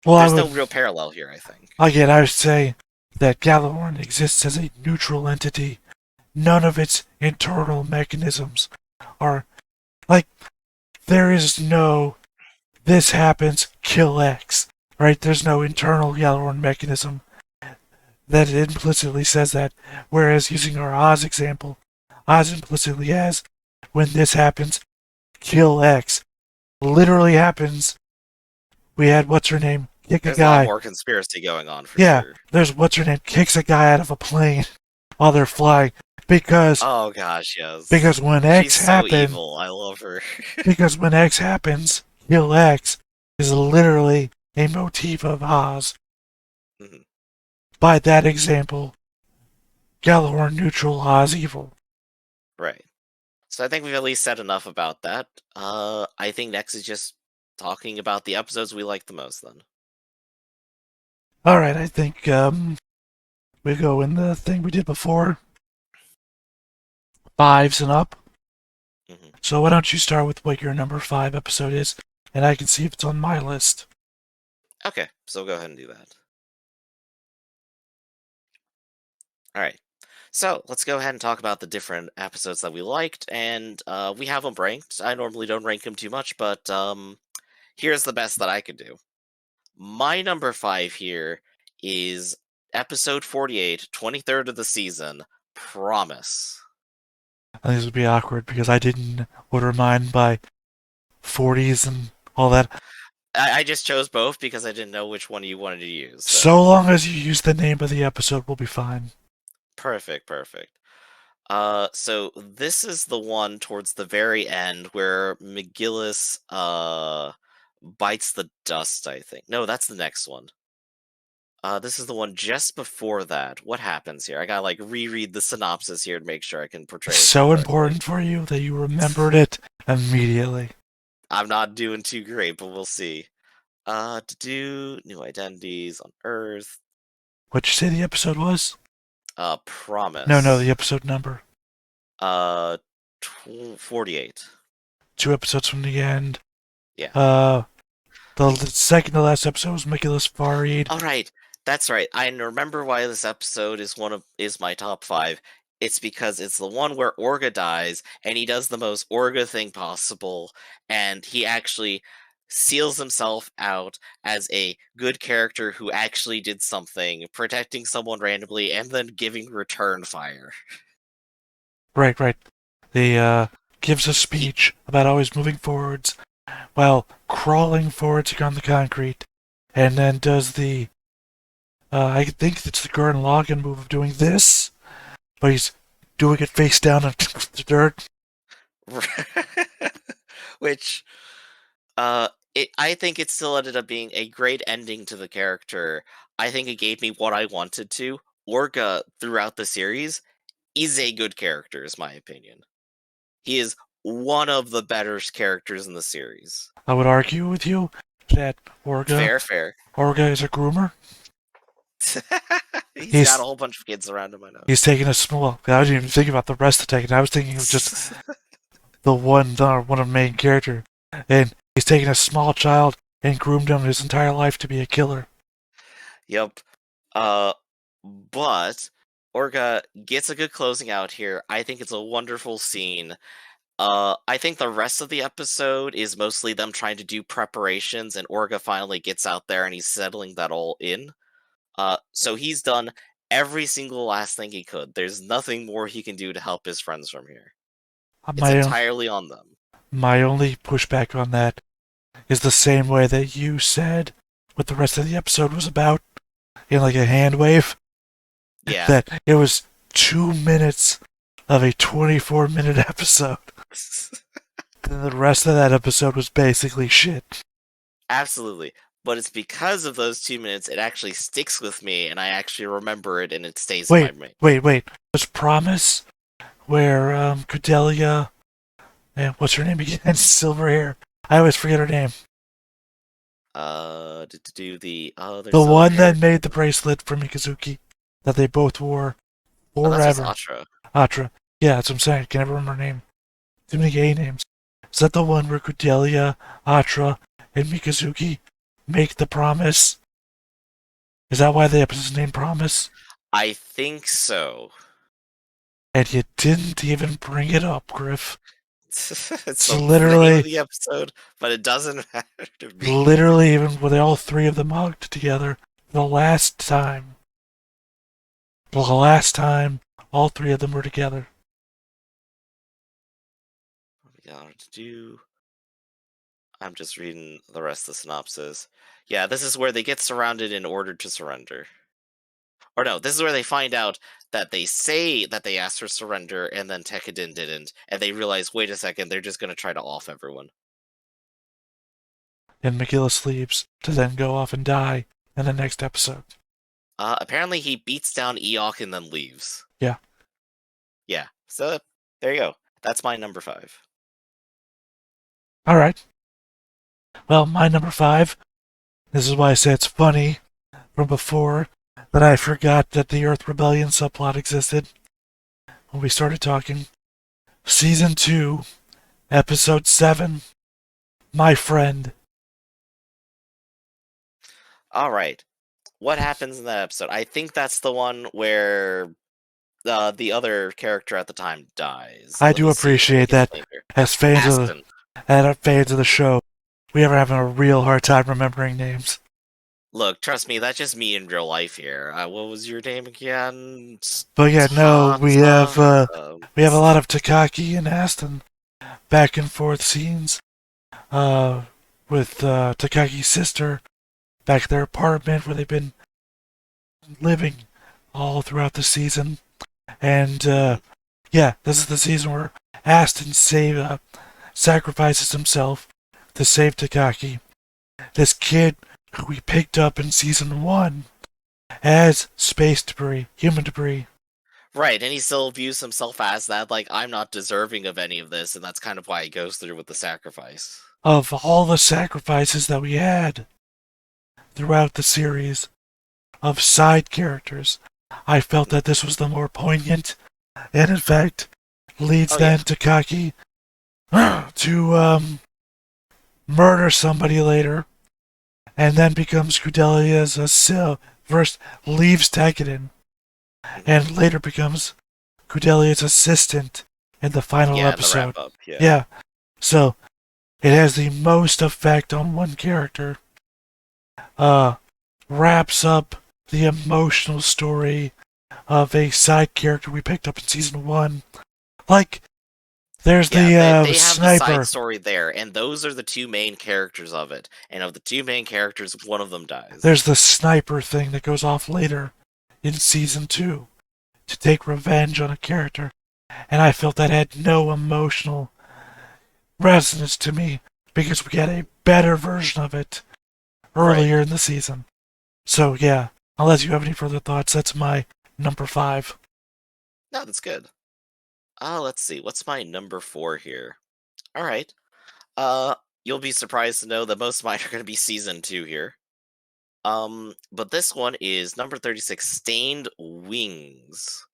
Well, There's no real parallel here, I think. again, I would say that Gjallarhorn exists as a neutral entity. None of its internal mechanisms are like there is no this happens, kill X. Right? There's no internal Gjallarhorn mechanism that implicitly says that. Whereas using our Oz example, Oz implicitly has when this happens, kill X. Literally happens. We had what's her name kick There's a guy. A lot more conspiracy going on for Yeah, sure. there's what's her name kicks a guy out of a plane while they're flying because Oh gosh, yes. because when X She's happens, so evil. I love her. because when X happens, kill X is literally a motif of Oz. Mhm. By that example, Gjallarhorn neutral, Oz evil. Right. So I think we've at least said enough about that. I think next is just talking about the episodes we like the most then. Alright, I think we go in the thing we did before. 5s and up. Mhm. So why don't you start with what your number 5 episode is, and I can see if it's on my list. Okay, so go ahead and do that. Alright. So let's go ahead and talk about the different episodes that we liked, and we have them ranked. I normally don't rank them too much, but here's the best that I could do. My number 5 here is episode 48, 23rd of the season, Promise. I think this would be awkward because I didn't order mine by 40s and all that. I just chose both because I didn't know which one you wanted to use. So long as you use the name of the episode, we'll be fine. Perfect, perfect. So this is the one towards the very end where McGillis bites the dust, I think. No, that's the next one. This is the one just before that. What happens here? I gotta like reread the synopsis here to make sure I can portray it So correctly. important for you that you remembered it immediately. I'm not doing too great, but we'll see. To do new identities on Earth. What'd you say the episode was? Promise. No, the episode number. 48. 2 episodes from the end. Yeah. The second to last episode was Nicholas Farid. All right, that's right. I remember why this episode is my top 5. It's because it's the one where Orga dies, and he does the most Orga thing possible, and he actually seals himself out as a good character who actually did something, protecting someone randomly, and then giving return fire. Right. He gives a speech about always moving forwards while crawling forwards on the concrete, and then does the I think it's the Gurren Lagann move of doing this, but he's doing it face down on the dirt. Which I think it still ended up being a great ending to the character. I think it gave me what I wanted to. Orga throughout the series is a good character, is my opinion. He is one of the better characters in the series. I would argue with you that Orga is a groomer. He's got a whole bunch of kids around him, I know. He's taking a small. I didn't even think about the rest of taking. I was thinking of just the one of the main character, and he's taken a small child and groomed him his entire life to be a killer. Yep. But Orga gets a good closing out here. I think it's a wonderful scene. I think the rest of the episode is mostly them trying to do preparations, and Orga finally gets out there and he's settling that all in. So he's done every single last thing he could. There's nothing more he can do to help his friends from here. It's entirely on them. My only pushback on that is the same way that you said what the rest of the episode was about, in like a hand wave. Yeah. That it was 2 minutes of a 24-minute episode. And the rest of that episode was basically shit. Absolutely. But it's because of those 2 minutes, it actually sticks with me, and I actually remember it, and it stays in my brain. Wait. There's Promise, where Cordelia And what's her name again? Silver hair. I always forget her name. To do the The there's other one that character. made the bracelet for Mikazuki that they both wore Oh, that's just forever. Atra. Atra. Yeah, that's what I'm saying. I can never remember her name. Too many gay names. Is that the one where Cordelia, Atra, and Mikazuki make the promise? Is that why the episode's named Promise? I think so. And you didn't even bring it up, Griff. It's It's the name of literally, the episode, but it doesn't matter to me. literally even with all three of them hugged together the last time. The last time all three of them were together. What we got to do? I'm just reading the rest of the synopsis. Yeah, this is where they get surrounded in order to surrender. Or no, this is where they find out that they say that they asked for surrender, and then Tekadin didn't, and they realize, wait a second, they're just gonna try to off everyone. And McGillis leaves to then go off and die in the next episode. Apparently he beats down Eok and then leaves. Yeah. Yeah, so there you go. That's my number 5. All right. Well, my number 5. This is why I say it's funny from before that I forgot that the Earth Rebellion subplot existed when we started talking. Season 2, Episode 7, My Friend. Alright. What happens in that episode? I think that's the one where the other character at the time dies. I Let do me see. I appreciate think it's that later. as fans of Aston. the show, we are having a real hard time remembering names. Look, trust me, that's just me in real life here. What was your name again? But yeah, no, Tata? we have a lot of Takaki and Aston back and forth scenes with Takaki's sister back at their apartment where they've been living all throughout the season. And yeah, this is the season where Aston sacrifices himself to save Takaki. This kid who we picked up in season 1 as space debris, human debris. Right, and he still views himself as that, like, I'm not deserving of any of this, and that's kind of why he goes through with the sacrifice. Of all the sacrifices that we had throughout the series of side characters, I felt that this was the more poignant, and in fact, leads then Takaki to murder somebody later, and then becomes Cordelia's first leaves Tekkadan, and later becomes Cordelia's assistant in the final episode. The wrap-up, Yeah, so it has the most effect on one character. Wraps up the emotional story of a side character we picked up in season 1. Like, there's they have sniper. the side story there, and those are the two main characters of it. And of the two main characters, one of them dies. There's the sniper thing that goes off later in season 2 to take revenge on a character. And I felt that had no emotional resonance to me because we had a better version of it earlier in the season. So yeah, unless you have any further thoughts, that's my number 5. No, that's good. Let's see. What's my number 4 here? All right. You'll be surprised to know that most of mine are going to be season 2 here. But this one is number 36, Stained Wings.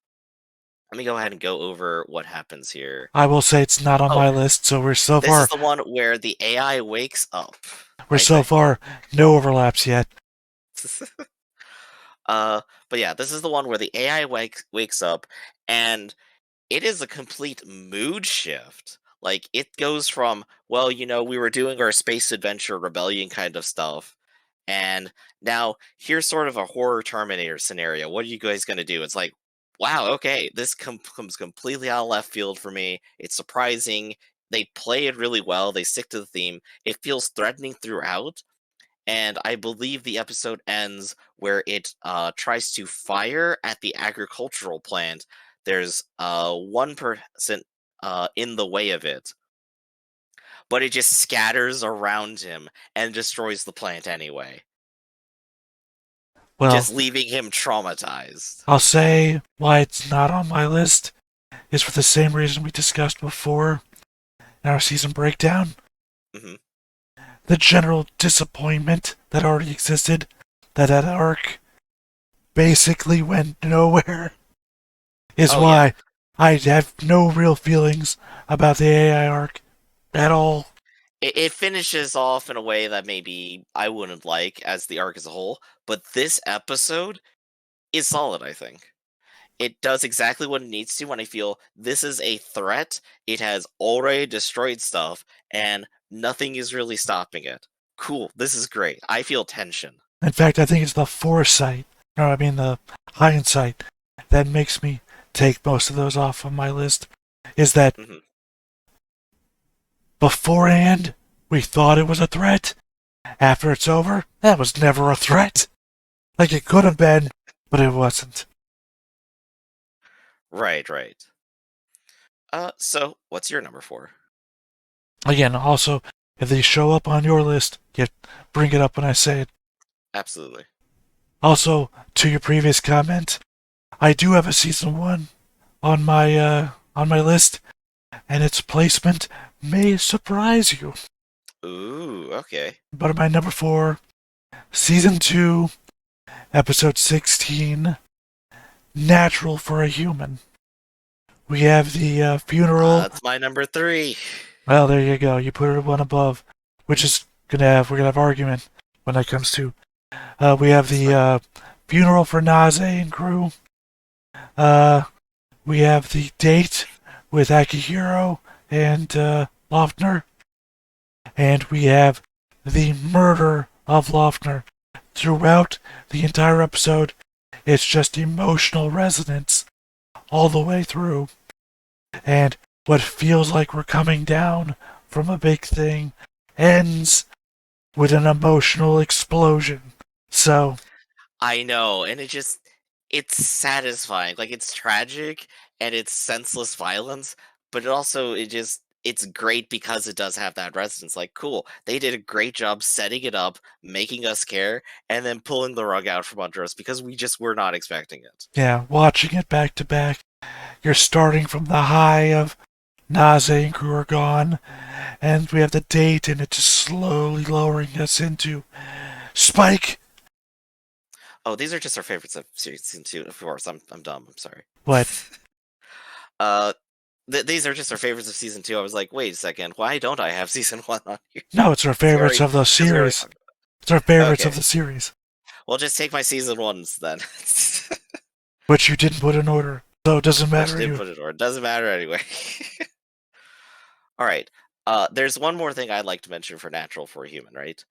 Let me go ahead and go over what happens here. I will say it's not on my list, so we're so far. This is the one where the AI wakes up. We're so far no overlaps yet. But yeah, this is the one where the AI wakes up, and it is a complete mood shift. Like, it goes from, well, we were doing our space adventure rebellion kind of stuff, and now here's sort of a horror Terminator scenario. What are you guys going to do? It's like, wow, okay, this comes completely out of left field for me. It's surprising. They play it really well. They stick to the theme. It feels threatening throughout, and I believe the episode ends where it tries to fire at the agricultural plant. There's one person in the way of it, but it just scatters around him and destroys the plant anyway. Well, just leaving him traumatized. I'll say why it's not on my list is for the same reason we discussed before. in our season breakdown, Hmm. the general disappointment that already existed that arc basically went nowhere is Oh yeah, why I have no real feelings about the AI arc at all. it finishes off in a way that maybe I wouldn't like as the arc as a whole, but this episode is solid, I think. It does exactly what it needs to when I feel this is a threat. It has already destroyed stuff, and nothing is really stopping it. Cool, this is great. I feel tension. In fact, I think it's the foresight, or I mean the hindsight, that makes me take most of those off of my list. Is that Hmm. beforehand we thought it was a threat. After it's over, that was never a threat. Like it could have been, but it wasn't. Right, right. So what's your number 4? Again, also, if they show up on your list, you bring it up when I say it. Absolutely. Also, to your previous comment, I do have a season one on my list, and its placement may surprise you. Ooh, okay. But my number 4, season 2, episode 16, Natural for a Human. We have the funeral. That's my number 3. Well, there you go. You put it one above, which is we're gonna have argument when it comes to. We have That's the fine. funeral for Naze and crew. Uh, we have the date with Akihiro and Loftner, and we have the murder of Loftner. Throughout the entire episode, it's just emotional resonance all the way through, and what feels like we're coming down from a big thing ends with an emotional explosion. So, I know, and it's satisfying. Like it's tragic and it's senseless violence, but it's great because it does have that resonance. Like, cool, they did a great job setting it up, making us care, and then pulling the rug out from under us because we just were not expecting it. yeah, watching it back to back, you're starting from the high of Naze and crew are gone, and we have the date, and it's just slowly lowering us into Spike. Oh, these are just our favorites of season 2. Of course, I'm dumb. I'm sorry. What? uh, these are just our favorites of season 2. I was like, wait a second, why don't I have season 1 on here? No, it's our favorites of the Because we already series. talked It's our about it. favorites of Okay. the series, Well, just take my season 1s then. which you didn't put in order, so it doesn't Which matter did anyway. put it or it doesn't matter anyway. All right. There's one more thing I'd like to mention for Natural for a Human, right?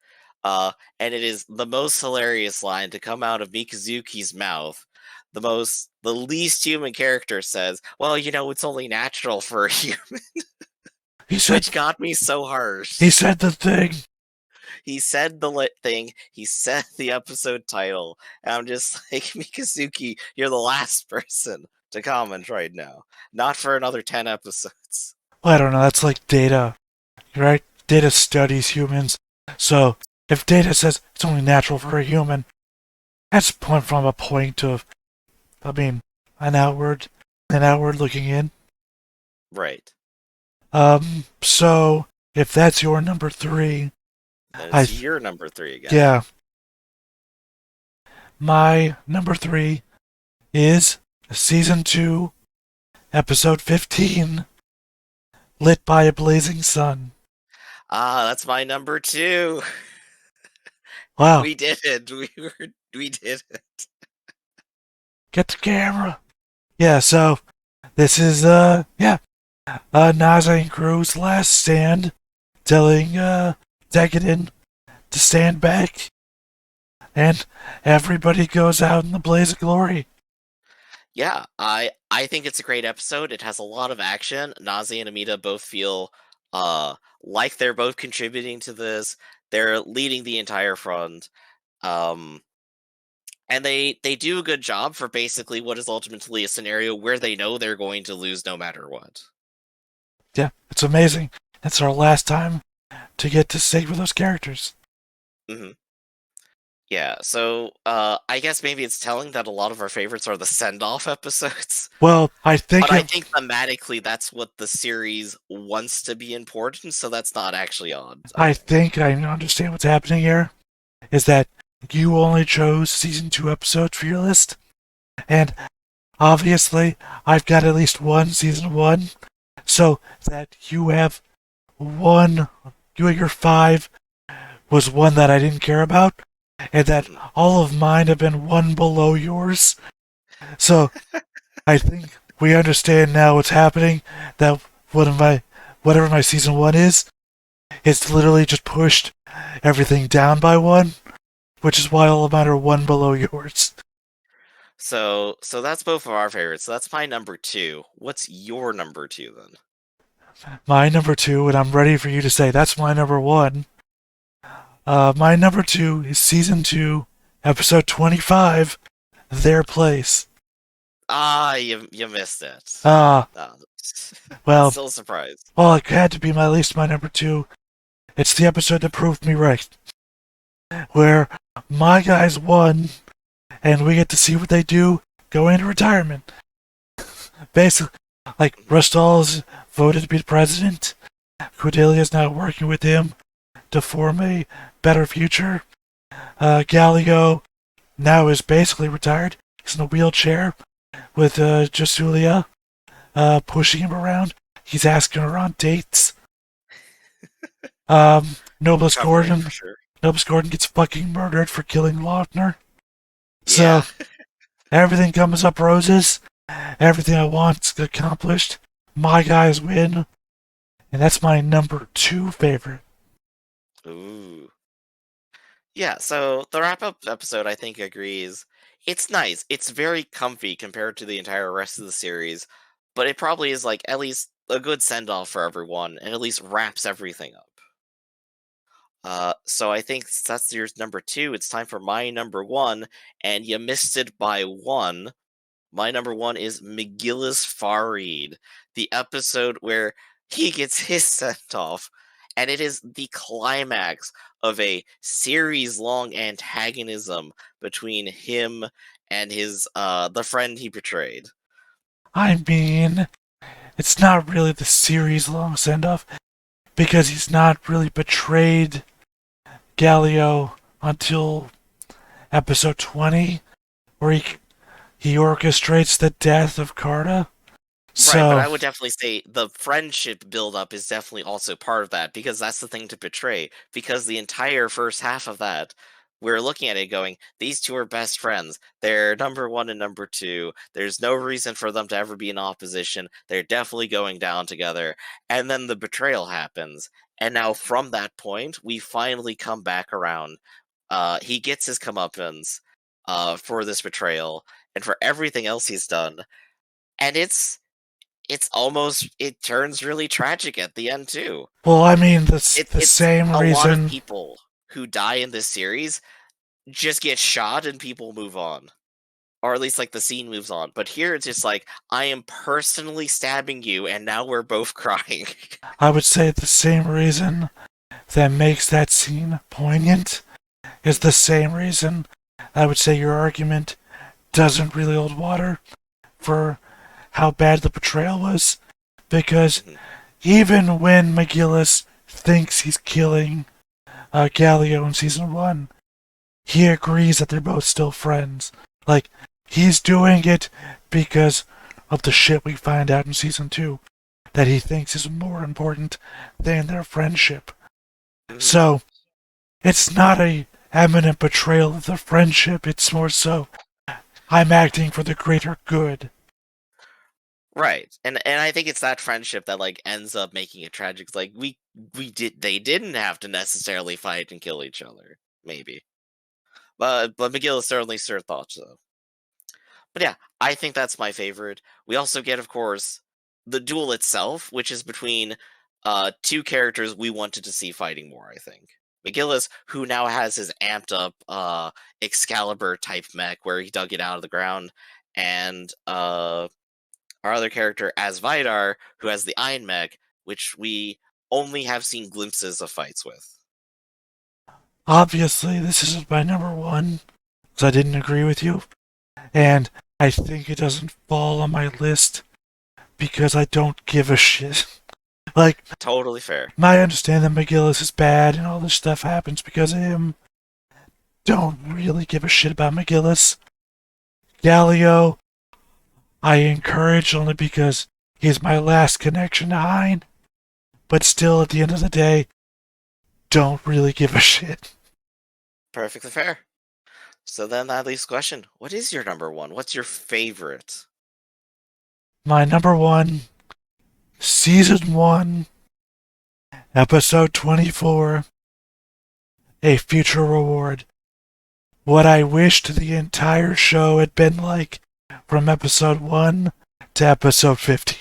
And it is the most hilarious line to come out of Mikazuki's mouth. The least human character says, "Well, it's only natural for a human," He said, which got me so hard. he said the thing. He said the lit thing. He said the episode title. And I'm just like, Mikazuki, you're the last person to comment right now. Not for another 10 episodes. Well, I don't know. That's like Data, right? Data studies humans. So if Data says it's only natural for a human, that's from a point of, I mean, an outward, an outward looking in. Right. So if that's your number 3, Then I, it's your number 3 again. yeah, my number 3 is season 2, episode 15, Lit by a Blazing Sun. That's my number 2. Wow, We did it. We did it. get the camera. Yeah, so this is, Naze and crew's last stand, telling, Decadent to stand back, and everybody goes out in the blaze of glory. Yeah, I think it's a great episode. It has a lot of action. Nazi and Amita both feel like they're both contributing to this. They're leading the entire front. Um and they do a good job for basically what is ultimately a scenario where they know they're going to lose no matter what. Yeah, it's amazing. It's our last time to get to stay with those characters. Hmm. Yeah, so I guess maybe it's telling that a lot of our favorites are the send-off episodes. Well, I think But I it, think thematically that's what the series wants to be important, so that's not actually odd, I I think. think I understand what's happening here. Is that you only chose season 2 episodes for your list, and obviously I've got at least one season 1, so that you have one, you and your 5 was one that I didn't care about, and that Mhm. all of mine have been one below yours. So I think we understand now what's happening. That one of my whatever my season 1 is, it's literally just pushed everything down by one, which is why all of mine are one below yours. So that's both of our favorites. So that's my number 2. What's your number 2 then? My number 2, and I'm ready for you to say that's my number 1. My number 2 is season 2, episode 25, Their Place. Ah, you missed it. Ah, Ah, well, still surprised. well, it had to be at least my number 2. It's the episode that proved me right, where my guys won, and we get to see what they do go into retirement. Basically, like Rustall's voted to be the president. Cordelia's now working with him to form a better future. Galileo now is basically retired. He's in a wheelchair with Jasulia pushing him around. He's asking her on dates. Nobles Recovering Gordon, for sure. Nobles Gordon gets fucking murdered for killing Lautner. Yeah. So everything comes up roses. Everything I want's accomplished. My guys win, and that's my number 2 favorite. Ooh. Yeah, so the wrap-up episode I think agrees. It's nice. It's very comfy compared to the entire rest of the series, but it probably is like at least a good send-off for everyone and at least wraps everything up. So I think that's your number 2. It's time for my number 1, and you missed it by 1. My number 1 is McGillis Farid, the episode where he gets his sent off, and it is the climax of a series-long antagonism between him and his the friend he betrayed. I mean, it's not really the series long send off because he's not really betrayed Galileo until episode 20, where he orchestrates the death of Carta. Right, but So, I would definitely say the friendship buildup is definitely also part of that because that's the thing to betray. Because the entire first half of that, we're looking at it going, these two are best friends. They're number 1 and number 2. There's no reason for them to ever be in opposition. They're definitely going down together. And then the betrayal happens. And now from that point, we finally come back around. He gets his comeuppance for this betrayal and for everything else he's done. And it's almost it turns really tragic at the end too. well, I mean, the, the It's same a lot of reason. people who die in this series just get shot and people move on. Or at least like the scene moves on. But here it's just like I am personally stabbing you and now we're both crying. I would say the same reason that makes that scene poignant is the same reason I would say your argument doesn't really hold water for how bad the betrayal was. Because Mhm. even when McGillis thinks he's killing Galileo in season 1, he agrees that they're both still friends. Like, he's doing it because of the shit we find out in season 2 that he thinks is more important than their friendship. Mhm. So, it's not a eminent betrayal of the friendship, it's more so I'm acting for the greater good. Right. And I think it's that friendship that like ends up making it tragic. It's like they didn't have to necessarily fight and kill each other. Maybe. But McGill certainly sure thought so. But yeah, I think that's my favorite. We also get, of course, the duel itself, which is between two characters we wanted to see fighting more, I think. McGillis, who now has his amped up Excalibur type mech where he dug it out of the ground, and our other character as Vidar, who has the Iron mech, which we only have seen glimpses of fights with. obviously this isn't my number one, because I didn't agree with you. And I think it doesn't fall on my list because I don't give a shit. Like, Totally fair. I understand that McGillis is bad and all this stuff happens because of him. Don't really give a shit about McGillis. Galio, I encourage only because he's my last connection to Hein. But still, at the end of the day, don't really give a shit. Perfectly fair. So then that leaves the question, what is your number one? What's your favorite? My number one, Season 1, Episode 24, A Future Reward. What I wished the entire show had been like from Episode 1 to Episode 50.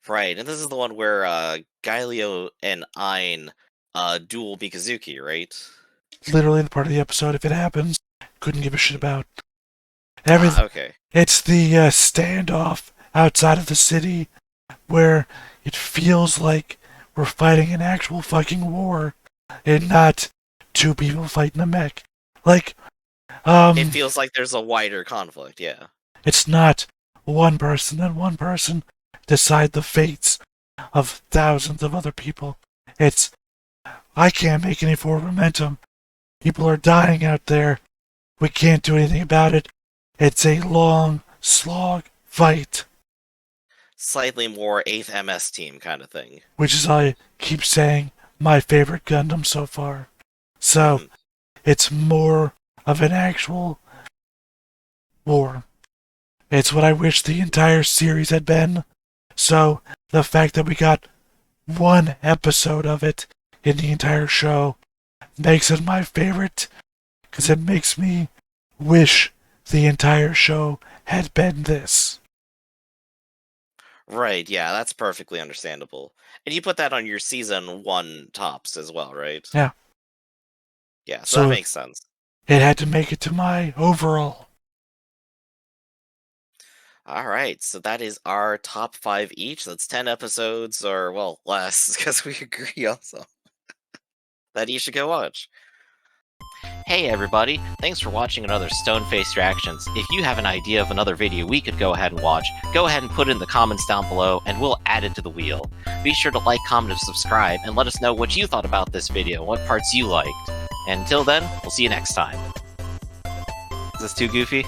Right, and this is the one where Gaelio and Ein duel Mikazuki, right? Literally the part of the episode, if it happens, couldn't give a shit about. Everything. Okay. It's the standoff outside of the city where it feels like we're fighting an actual fucking war and not two people fighting a mech. Like, It feels like there's a wider conflict, yeah. it's not one person and one person decide the fates of thousands of other people. It's, I can't make any forward momentum. People are dying out there. We can't do anything about it. It's a long slog fight. Slightly more 8th MS team kind of thing. Which is, I keep saying, my favorite Gundam so far. So, it's more of an actual war. It's what I wish the entire series had been. So, the fact that we got one episode of it in the entire show makes it my favorite, because it makes me wish the entire show had been this. Right, yeah, that's perfectly understandable. And you put that on your season 1 tops as well, right? Yeah. Yeah, so that makes sense. It had to make it to my overall. Alright, so that is our top 5 each. That's 10 episodes, or, well, less, because we agree also. That you should go watch. Hey everybody, thanks for watching another Stone-Faced Reactions. If you have an idea of another video we could go ahead and watch, go ahead and put it in the comments down below, and we'll add it to the wheel. Be sure to like, comment, and subscribe, and let us know what you thought about this video, what parts you liked. And until then, we'll see you next time. Is this too goofy?